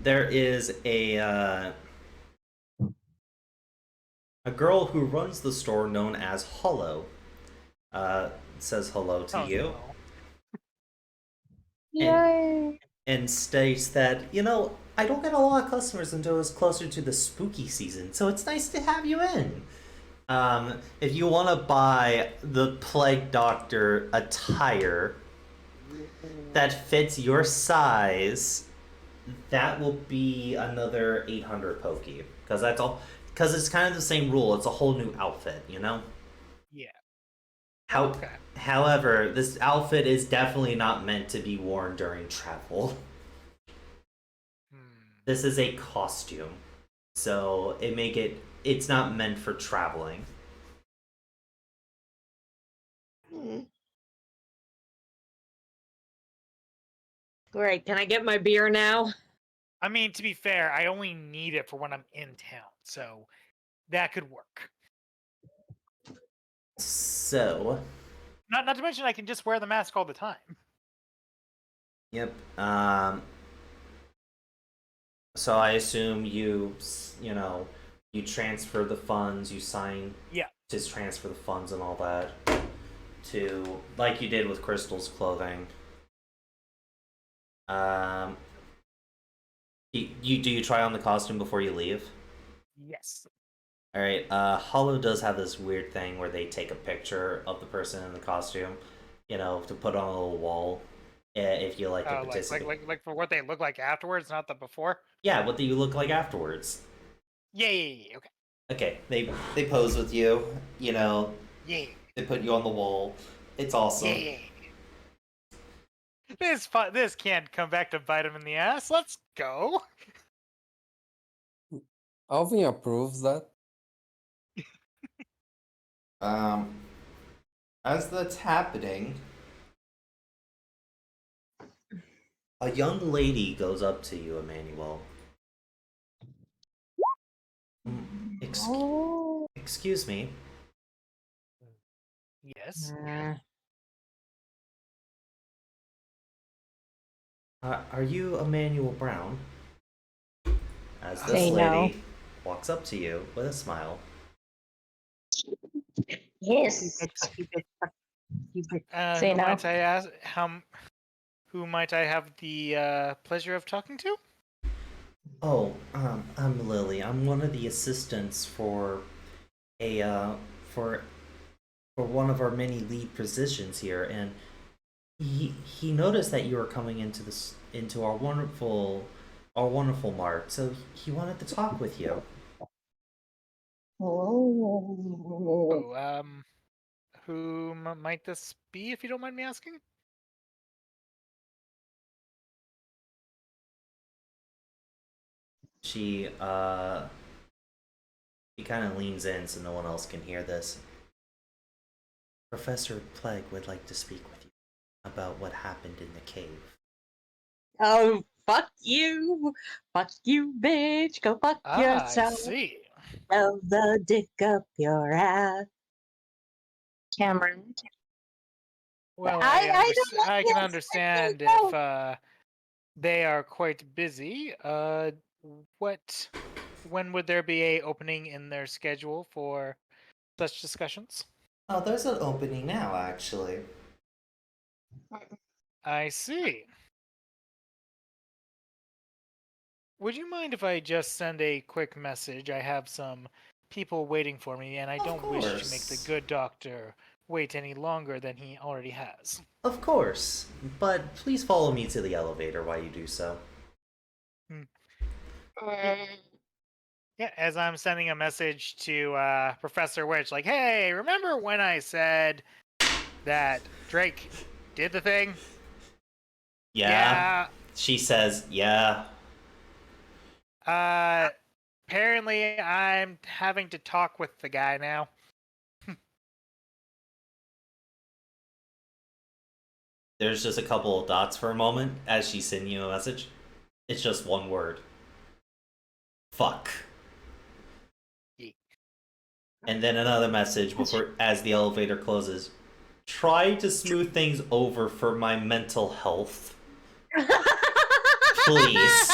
There is a girl who runs the store known as Hollow. Says hello to you. No. Yay! And states that, I don't get a lot of customers until it's closer to the spooky season, so it's nice to have you in. If you want to buy the Plague Doctor attire that fits your size, that will be another 800 Poke. Because that's all. Because it's kind of the same rule. It's a whole new outfit, you know? Yeah. Okay. However, this outfit is definitely not meant to be worn during travel. This is a costume. So it's not meant for traveling. Great. Can I get my beer now? I mean, to be fair, I only need it for when I'm in town, so that could work. So, Not to mention I can just wear the mask all the time. yep. So I assume you transfer the funds, you sign to transfer the funds and all that to, like you did with Crystal's clothing. Do you try on the costume before you leave? Yes. All right. Hollow does have this weird thing where they take a picture of the person in the costume, to put on a little wall. If you like to participate. Like for what they look like afterwards, not the before. Yeah, what do you look like afterwards? Yeah. Okay. Okay, they pose with you. Yeah. They put you on the wall. It's awesome. Yeah. This can't come back to bite him in the ass. Let's go. Alvin approves that. As that's happening, a young lady goes up to you, Emmanuel. Excuse me. Yes. Are you Emmanuel Brown? As this Say lady no. walks up to you with a smile. Yes. Say Who no. might I ask? Who might I have the pleasure of talking to? Oh, I'm Lily. I'm one of the assistants for for one of our many lead positions here, and he noticed that you were coming into our wonderful mart, so he wanted to talk with you. Oh, who might this be, if you don't mind me asking? She kind of leans in so no one else can hear this. Professor Plague would like to speak with you about what happened in the cave. Oh, fuck you, bitch. Go fuck yourself. I see. Shove the dick up your ass. Cameron. Well, I I can understand if they are quite busy. When would there be a opening in their schedule for such discussions? Oh, there's an opening now, actually. I see. Would you mind if I just send a quick message? I have some people waiting for me, and I don't wish to make the good doctor wait any longer than he already has. Of course, but please follow me to the elevator while you do so. Yeah, as I'm sending a message to Professor Witch, like, hey, remember when I said that Drake did the thing? Yeah. She says, yeah. Apparently I'm having to talk with the guy now. There's just a couple of dots for a moment as she's sending you a message. It's just one word. Fuck. And then another message as the elevator closes. Try to smooth things over for my mental health. Please.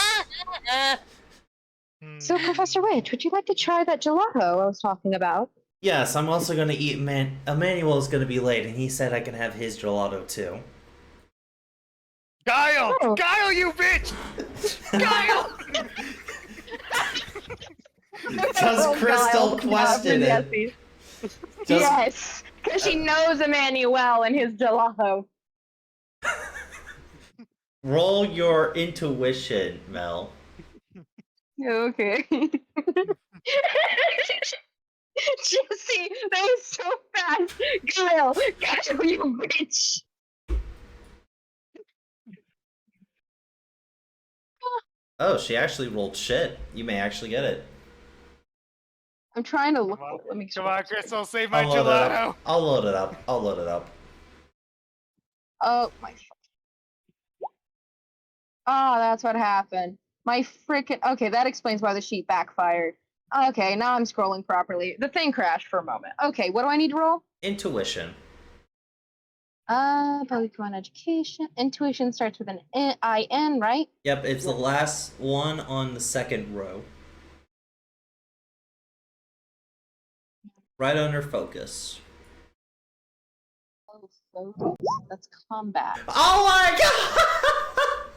So, Professor Witch, would you like to try that gelato I was talking about? Yes, I'm also going to eat... Emmanuel's going to be late, and he said I can have his gelato, too. Guile! Oh. Guile, you bitch! Guile! Does Oh, Crystal God, question it? yes, Does- yes, because she knows Emmanuel and his gelato. Roll your intuition, Mel. Okay. Jesse, that is so fast. Kyle, you bitch. Oh, she actually rolled shit. You may actually get it. I'm trying to look. Come on. Let me. Come on, Crystal, save my I'll load it gelato. up. I'll load it up. I'll load it up. Oh my. Oh, that's what happened. My freaking. Okay, that explains why the sheet backfired. Okay, now I'm scrolling properly. The thing crashed for a moment. Okay, what do I need to roll? Intuition. Pokemon education. Intuition starts with an I-N, right? Yep, it's the last one on the second row. Right under focus. Oh, focus. That's combat. Oh my god!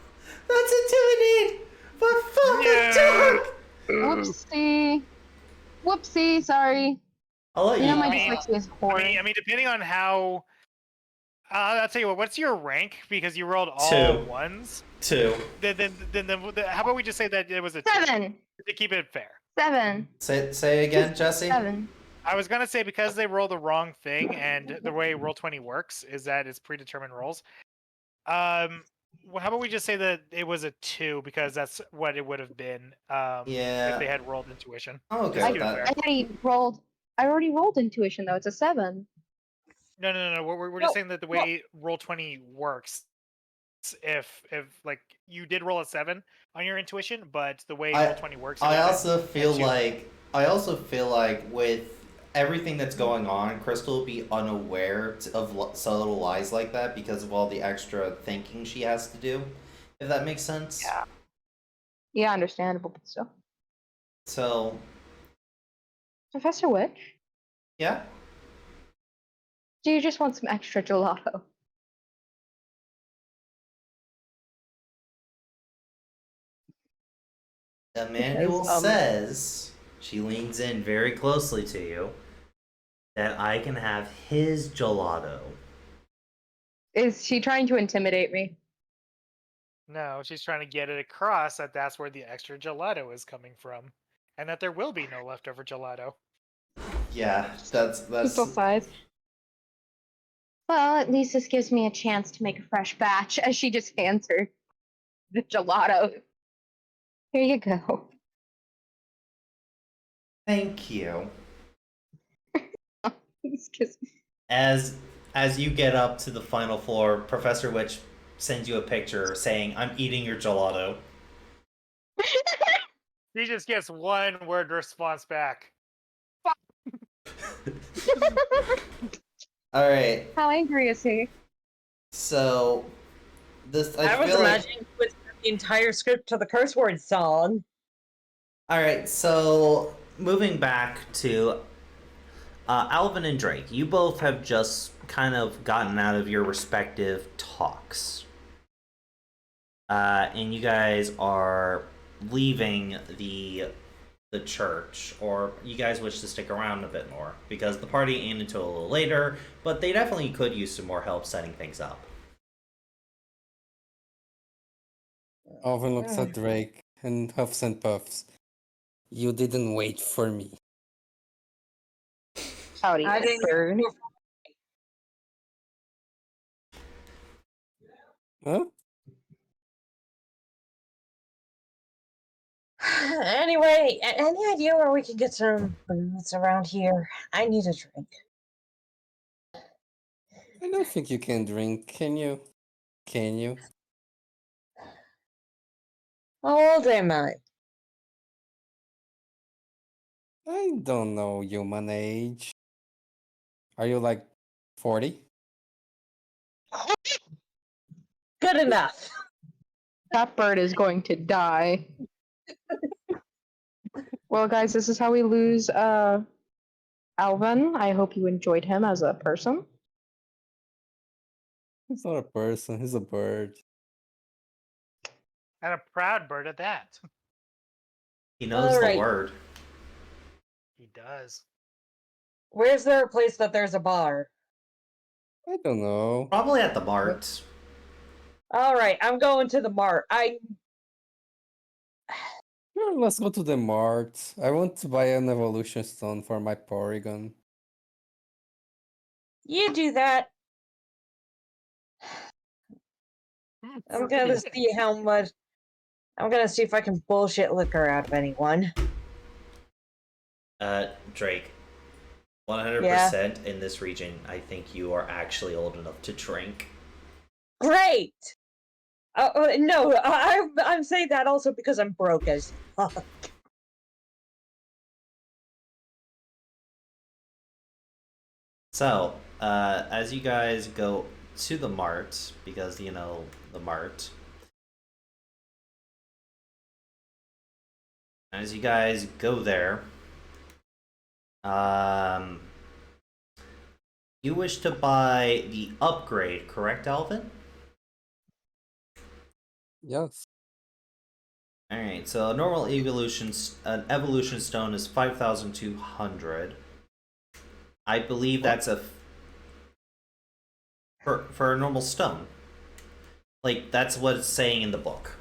That's intimidating! But fuck Whoopsie. Whoopsie, sorry. I'll let You know you. my I mean- dyslexia is horrid. I mean, depending on how. I'll tell you what. What's your rank? Because you rolled all 2. ones. 2. Then, how about we just say that it was a 2, 7. to keep it fair. 7. Say again, Jesse. 7. I was gonna say because they roll the wrong thing, and the way Roll20 works is that it's predetermined rolls. Well, how about we just say that it was a 2 because that's what it would have been. Yeah. If they had rolled intuition. I'm okay Just with keep it that. fair. I already rolled intuition though. It's a 7. No. We're just saying that the way Roll20 works, if like you did roll a 7 on your intuition, but the way Roll20 works, I is that also feel it's you. like with everything that's going on, Crystal will be unaware of subtle lies like that because of all the extra thinking she has to do. If that makes sense. Yeah. Yeah, understandable, but still. So Professor Witch, yeah. do you just want some extra gelato? Emmanuel Because, says, she leans in very closely to you, that I can have his gelato. Is she trying to intimidate me? No, she's trying to get it across that that's where the extra gelato is coming from, and that there will be no leftover gelato. Yeah, that's Crystal size. Well, at least this gives me a chance to make a fresh batch, as she just hands her the gelato. Here you go. Thank you. Excuse me. As you get up to the final floor, Professor Witch sends you a picture saying, "I'm eating your gelato." She just gets one word response back. All right. How angry is he? So this I was feel like imagining you would send the entire script to the curse word song. all right. So moving back to Alvin and Drake, you both have just kind of gotten out of your respective talks, and you guys are leaving the church, or you guys wish to stick around a bit more because the party ain't until a little later, but they definitely could use some more help setting things up. Alvin looks at Drake and huffs and puffs. You didn't wait for me. Howdy, I didn't bird. Huh? Anyway, any idea where we can get some booze around here? I need a drink. I don't think you can drink, can you? Can you? How old am I? I don't know human age. Are you like 40? Good enough. That bird is going to die. Well, guys, this is how we lose Alvin. I hope you enjoyed him as a person. He's not a person, he's a bird. And a proud bird at that. He knows the Alright. word. He does. Where's there a place that there's a bar? I don't know. Probably at the mart. Alright, I'm going to the mart. Sure, let's go to the mart. I want to buy an evolution stone for my Porygon. You do that. I'm gonna see how much. I'm gonna see if I can bullshit liquor out of anyone. Drake. 100% in this region, I think you are actually old enough to drink. Great. No, I'm saying that also because I'm broke as fuck. So, as you guys go to the mart, because you know the mart, as you guys go there, you wish to buy the upgrade, correct, Alvin? Yes. Alright, so a normal an evolution stone is 5,200. I believe that's for a normal stone. Like, that's what it's saying in the book.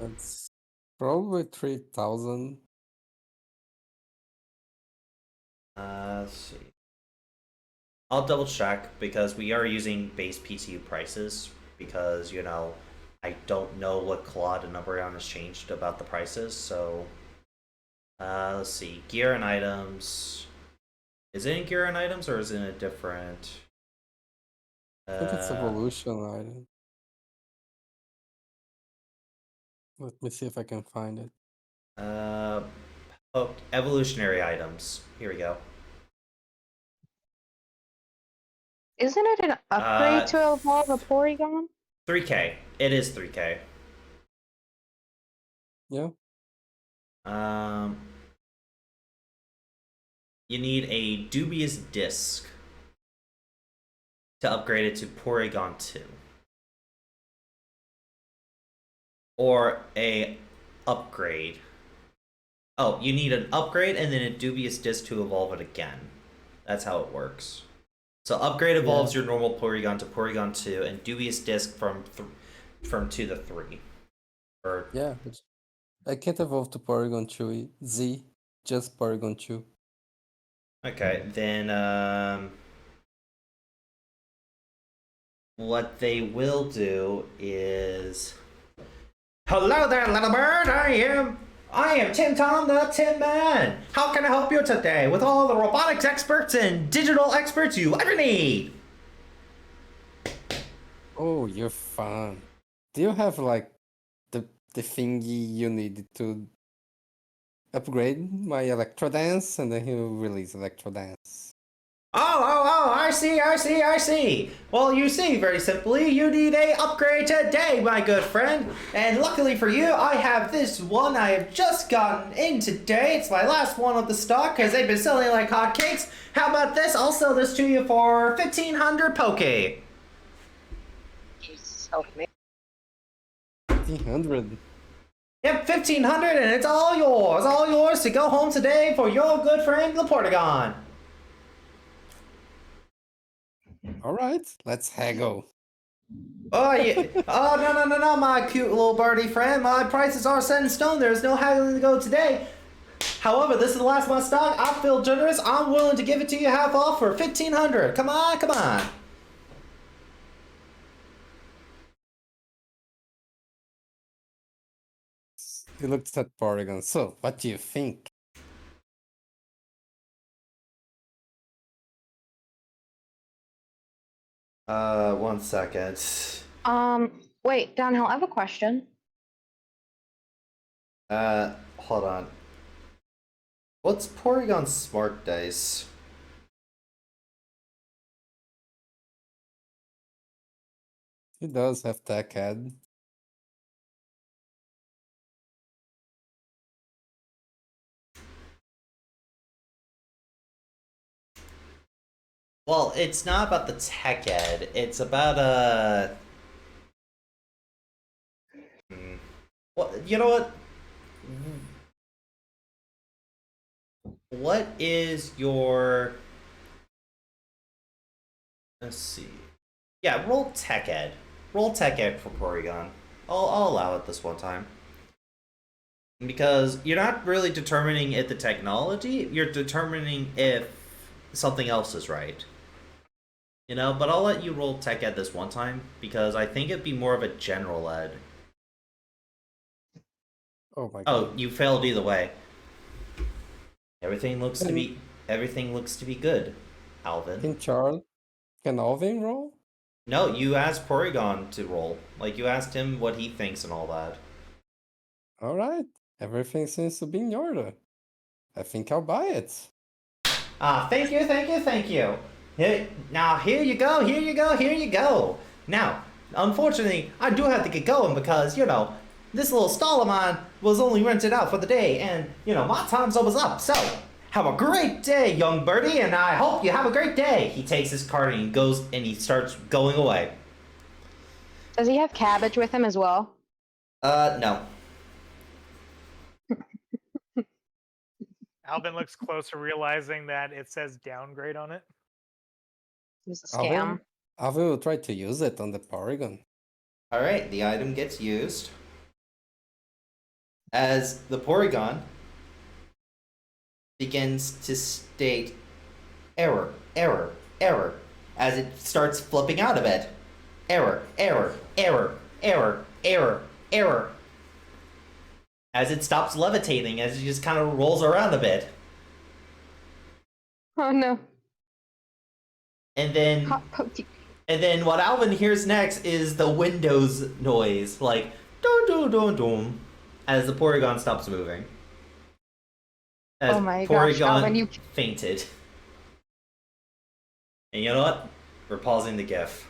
That's probably 3,000. Let's see. I'll double check because we are using base PTU prices because, you know, I don't know what Claude and Umbreon has changed about the prices, so let's see. Gear and items. Is it in gear and items or is it in a different I think it's evolution item. Let me see if I can find it. oh, evolutionary items. Here we go. Isn't it an upgrade to evolve a Porygon? 3K. It is 3K. Yeah. You need a dubious disc to upgrade it to Porygon 2. Or a upgrade. Oh, you need an upgrade and then a dubious disc to evolve it again. That's how it works. So upgrade evolves your normal Porygon to Porygon 2, and dubious disc from 2 to 3. Or Yeah. I can't evolve to Porygon 2 Z, just Porygon 2. okay, then what they will do is, hello there, little bird. I am Tim Tom, the Tin Man. How can I help you today with all the robotics experts and digital experts you ever need? Oh, you're fun. Do you have like the thingy you need to upgrade my Electro Dance and then he'll release Electro Dance? Oh, I see. Well, you see, very simply, you need a upgrade today, my good friend. And luckily for you, I have this one I have just gotten in today. It's my last one of the stock because they've been selling like hotcakes. How about this? I'll sell this to you for 1,500 Poke. Jesus help me. 1,500. Yep, 1,500 and it's all yours. All yours to go home today for your good friend, Laportagon. All right, let's haggle. Oh, yeah. Oh, no, my cute little birdie friend. My prices are set in stone. There's no haggling to go today. However, this is the last of my stock. I feel generous. I'm willing to give it to you half off for 1,500. Come on. He looked at Porygon. So, what do you think? One second. Wait, Downhill, I have a question. Hold on. What's Porygon's smart dice? He does have Tech Head. Well, it's not about the tech ed. It's about Well, you know what? what is your... Let's see. Yeah, roll tech ed. Roll tech ed for Porygon. I'll allow it this one time. Because you're not really determining if the technology, you're determining if something else is right. You know, but I'll let you roll tech ed this one time because I think it'd be more of a general ed. Oh my god. Oh, you failed either way. Everything looks to be good, Alvin. Can Alvin roll? No, you asked Porygon to roll. Like you asked him what he thinks and all that. All right. Everything seems to be in order. I think I'll buy it. Thank you, thank you, thank you. Now, here you go, here you go, here you go. Now, unfortunately, I do have to get going because, you know, this little stall of mine was only rented out for the day and, you know, my time's almost up. So, have a great day, young birdie, and I hope you have a great day. He takes his card and he goes and he starts going away. Does he have cabbage with him as well? No. Alvin looks closer, realizing that it says downgrade on it. It was a scam. Alvin will try to use it on the Porygon. Alright, the item gets used. As the Porygon begins to state error, error, error, as it starts flipping out a bit. Error, error, error, error, error, error. As it stops levitating, as it just kind of rolls around a bit. Oh no. And then Hot Poke. And then what Alvin hears next is the Windows noise, like doo doo doo doo, as the Porygon stops moving. As Oh my Porygon gosh, Alvin, you... fainted. And you know what? We're pausing the GIF.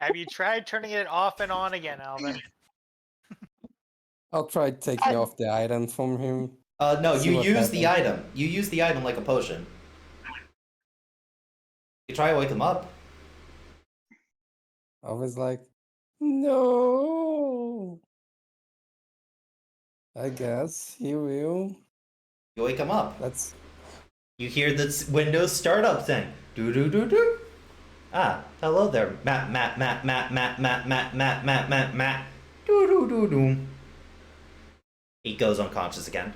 Have you tried turning it off and on again, Alvin? I'll try taking off the item from him. No, See you what use the happens. item. You use the item like a potion. You try to wake him up. I was like, no. I guess he will. You wake him up. That's You hear the Windows startup thing. Doo doo doo doo. Hello there. Matt. Doo doo doo doo. He goes unconscious again.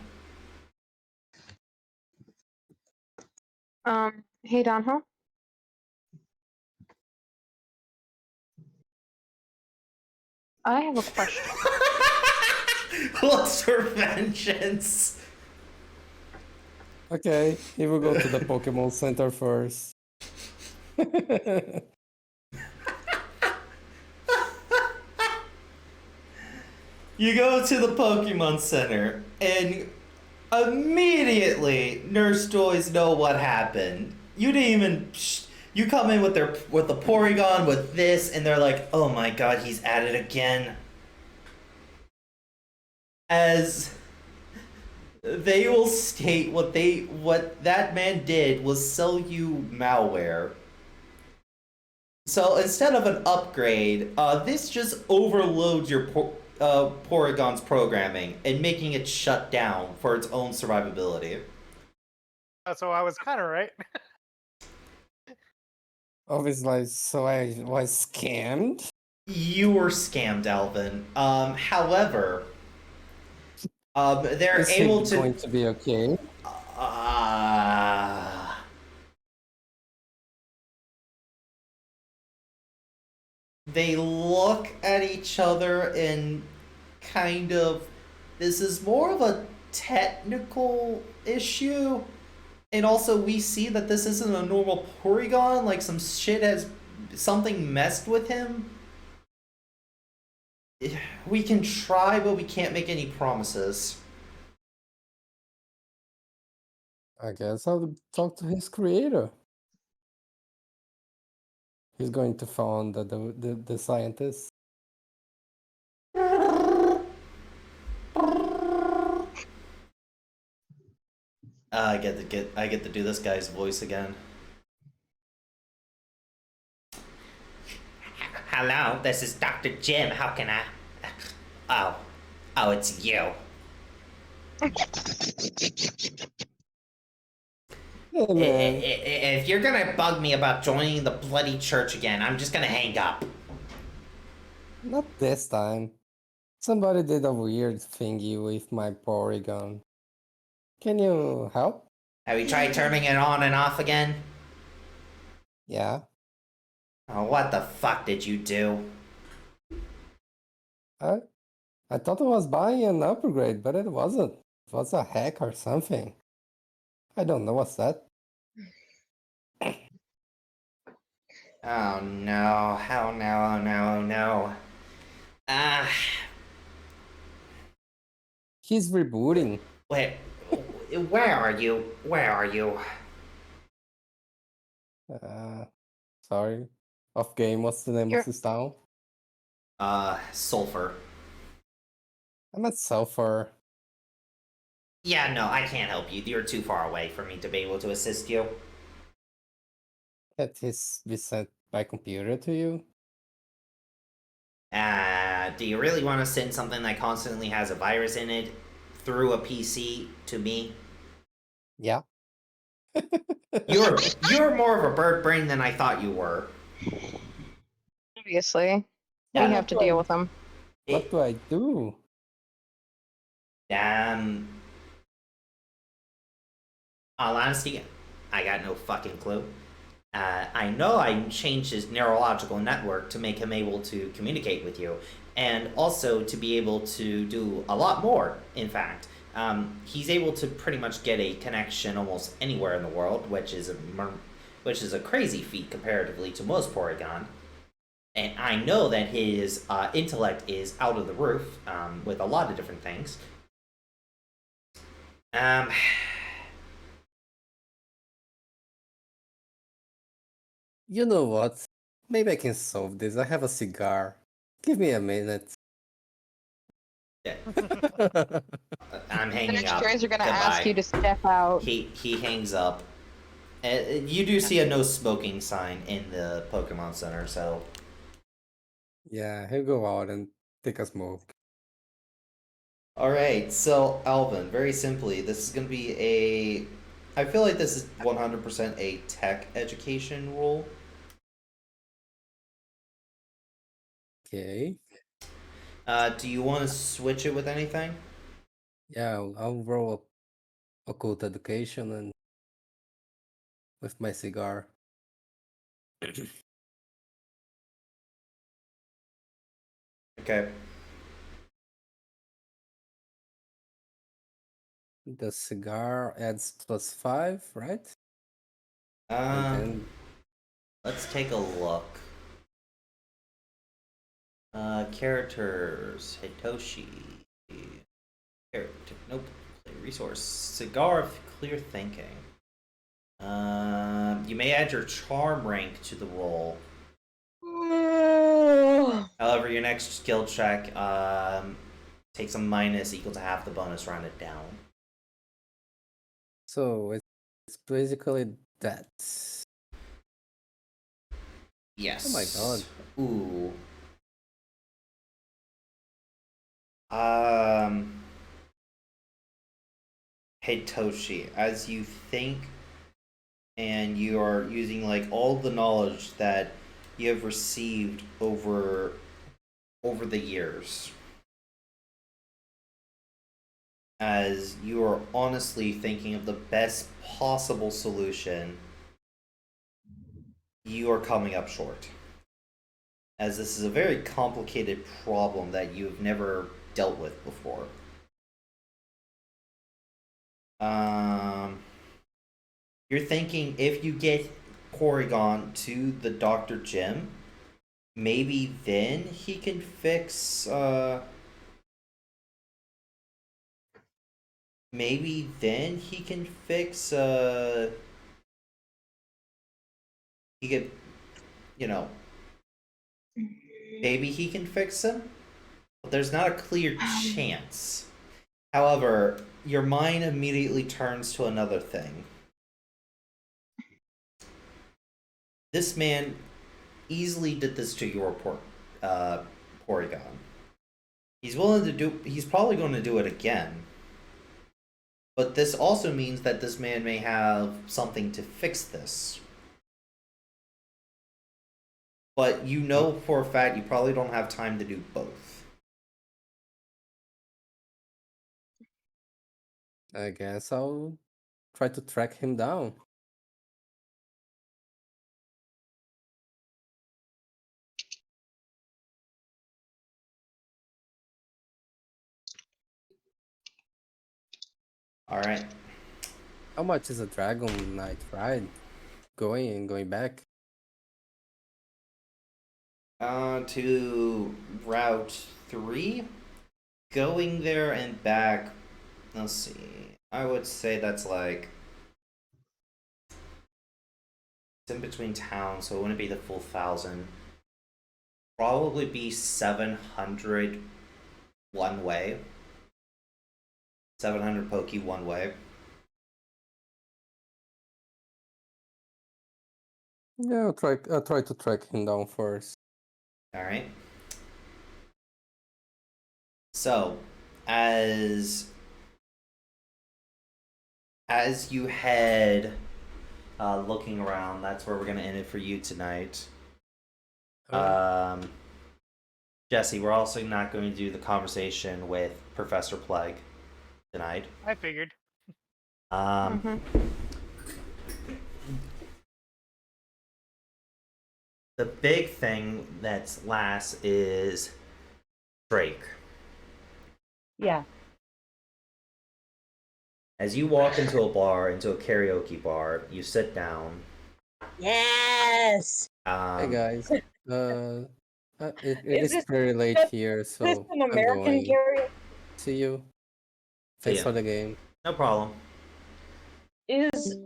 Hey Donho. I have a question. What's for vengeance? okay. He will go to the Pokemon Center first. You go to the Pokemon Center, and immediately Nurse Joys know what happened. You didn't even. You come in with the Porygon with this, and they're like, "Oh my God, he's at it again." As they will state what that man did was sell you malware. So instead of an upgrade, this just overloads your Porygon's programming and making it shut down for its own survivability. So I was kind of right. Obviously, so I was scammed. You were scammed, Alvin. However, they're Is able it to. going to be okay? They look at each other and kind of. This is more of a technical issue. And also, we see that this isn't a normal Porygon. Like, something messed with him. We can try, but we can't make any promises. I guess I'll talk to his creator. He's going to find the scientist. I get to do this guy's voice again. Hello, this is Dr. Jim. How can I? Oh, it's you. Hey man, If you're gonna bug me about joining the bloody church again, I'm just gonna hang up. not this time. Somebody did a weird thingy with my Porygon. Can you help? Have you tried turning it on and off again? Yeah. Oh, what the fuck did you do? I I thought I was buying an upgrade, but it wasn't. It was a hack or something. I don't know what's that. Oh no, oh no, oh no, oh no. Ah, He's rebooting. wait, where are you? Where are you? Uh, sorry. Off game, what's the name of You're- this town? Sulfur. I'm at Sulfur. Yeah, no, I can't help you. You're too far away for me to be able to assist you. That is be sent by computer to you. Do you really want to send something that constantly has a virus in it through a PC to me? Yeah. You're more of a bird brain than I thought you were. Obviously. Yeah. We have to deal with them. What do I do? All honesty, I got no fucking clue. I know I changed his neurological network to make him able to communicate with you, and also to be able to do a lot more, in fact. He's able to pretty much get a connection almost anywhere in the world, which is a crazy feat comparatively to most Porygon. And I know that his intellect is out of the roof with a lot of different things. You know what? Maybe I can solve this. I have a cigar. Give me a minute. Yeah, I'm The hanging next up. trays are gonna Goodbye. ask you to step out. He hangs up. You do see a no smoking sign in the Pokemon Center, so Yeah, he'll go out and take a smoke. alright, so Alvin, very simply, this is gonna be I feel like this is 100% a tech education role. Okay. Do you want to switch it with anything? Yeah, I'll roll occult education and with my cigar. Okay. The cigar adds +5, right? And Um, then let's take a look. Characters, Hitoshi. Character, nope. Play resource. Cigar of clear thinking. You may add your charm rank to the roll. However, your next skill check takes a minus equal to half the bonus, round it down. so it's basically that. Yes. Oh my god. Ooh. Hitoshi, as you think and you are using like all the knowledge that you have received over the years, as you are honestly thinking of the best possible solution, you are coming up short, as this is a very complicated problem that you've never dealt with before. You're thinking if you get Porygon to the Dr. Gym, maybe then he can fix maybe then he can fix he could, you know, maybe he can fix him, but there's not a clear chance. However, your mind immediately turns to another thing. This man easily did this to your Porygon. He's willing to do. He's probably going to do it again. But this also means that this man may have something to fix this. But you know for a fact you probably don't have time to do both. I guess I'll try to track him down. All right. How much is a Dragon Knight ride? Going and going back? To Route 3. Going there and back. Let's see. I would say that's like. It's in between towns, so it wouldn't be the full 1,000. Probably be 700 one way. 700 Poke one way. Yeah, I'll try to track him down first. Alright. So, as you head looking around, that's where we're gonna end it for you tonight. Jesse, we're also not going to do the conversation with Professor Plague tonight. I figured. The big thing that's last is Drake. Yeah. As you walk into a bar, into a karaoke bar, you sit down. Yes. Hey guys, it Is is this pretty late just- here, Is this so an I'm American going. karaoke? See you. Thanks ya. for the game. No problem. Is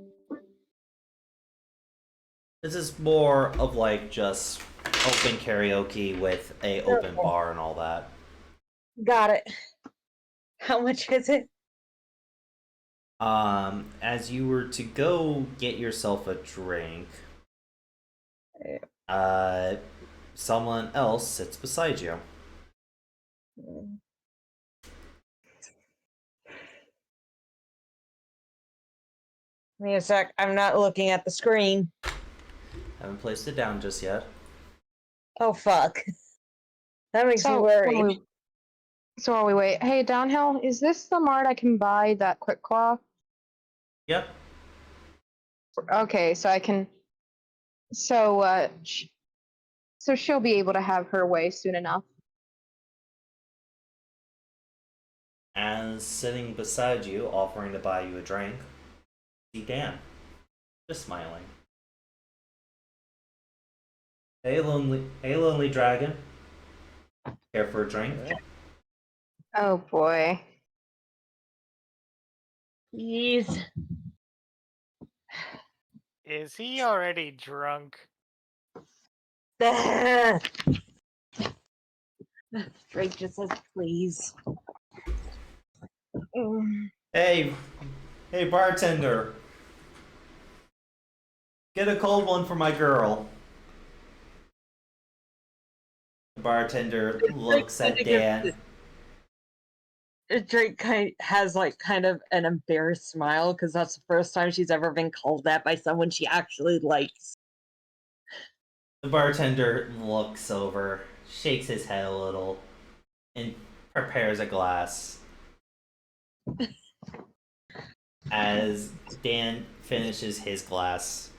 This is more of like just open karaoke with a open bar and all that. got it. How much is it? As you were to go get yourself a drink, someone else sits beside you. Give me a sec. I'm not looking at the screen. Haven't placed it down just yet. Oh fuck. That makes me So worried. while we wait, hey Downhill, is this the mart I can buy that Quick Claw? Yep. Okay, so I can. So so she'll be able to have her way soon enough. As sitting beside you, offering to buy you a drink, see Dan, just smiling. Hey, lonely dragon. Care for a drink? Oh boy. Please. Is he already drunk? Drake just says please. Hey, bartender. Get a cold one for my girl. The bartender looks at Dan. Drake has kind of an embarrassed smile because that's the first time she's ever been called that by someone she actually likes. The bartender looks over, shakes his head a little, and prepares a glass. As Dan finishes his glass.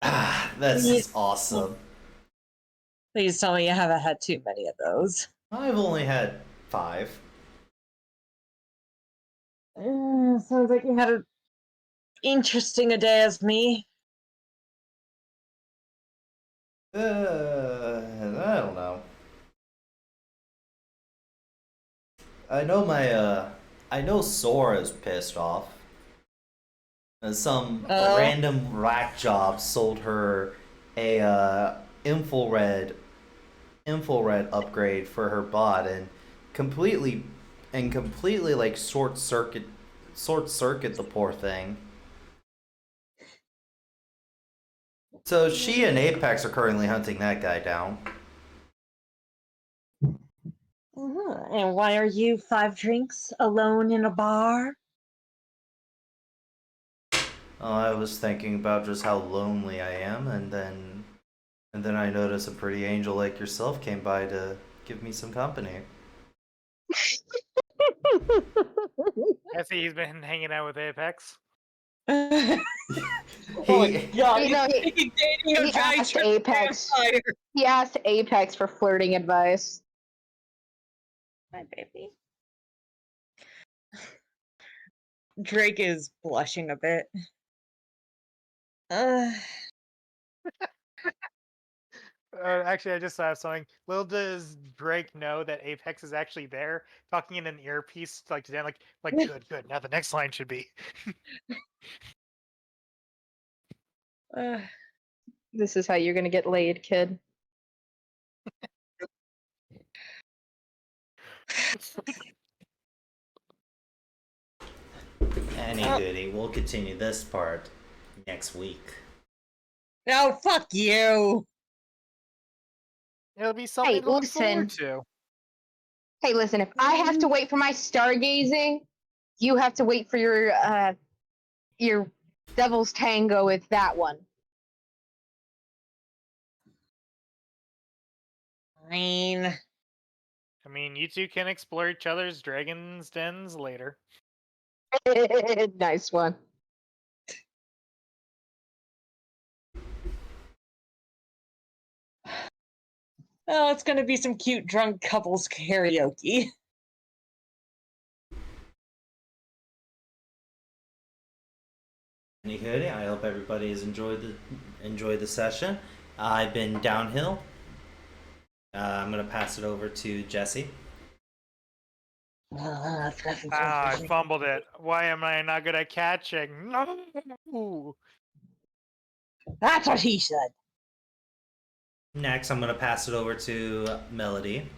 Ah, that's awesome. Please tell me you haven't had too many of those. I've only had 5. Sounds like you had an interesting a day as me. I don't know. I know Sora's pissed off. Some random rack job sold her a infrared upgrade for her bot and completely like short circuit the poor thing. So she and Apex are currently hunting that guy down. And why are you 5 drinks alone in a bar? I was thinking about just how lonely I am, and then I noticed a pretty angel like yourself came by to give me some company. I see he's been hanging out with Apex. Oh He my god, You know, he's dating a he giant asked Apex. vampire. He asked Apex for flirting advice. My baby. Drake is blushing a bit. Actually, I just saw something. Little does Drake know that Apex is actually there, talking in an earpiece, like to Dan, like good. Now the next line should be. uh, This is how you're gonna get laid, kid. Any goody. We'll continue this part next week. no, fuck you. It'll be something to look forward listen. to. Hey, listen, if I have to wait for my stargazing, you have to wait for your devil's tango with that one. Fine. I mean, you two can explore each other's dragons' dens later. Nice one. Oh, it's gonna be some cute drunk couples karaoke. Any goody. I hope everybody has enjoyed the session. I've been Downhill. I'm gonna pass it over to Jesse. I fumbled it. Why am I not good at catching? No. That's what he said. Next, I'm gonna pass it over to Melody.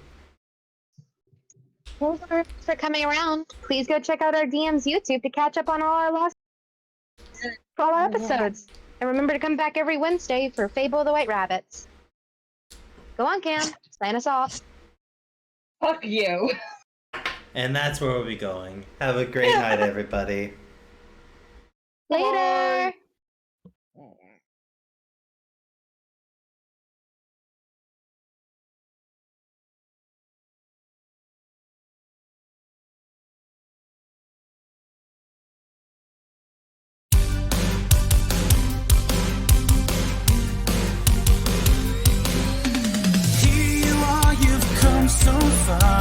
Thanks for coming around. Please go check out our DM's YouTube to catch up on all our episodes. And remember to come back every Wednesday for Fable of the White Rabbits. Go on, Cam. Sign us off. Fuck you. And that's where we'll be going. Have a great night, everybody. Later. Here you are, you've come so far.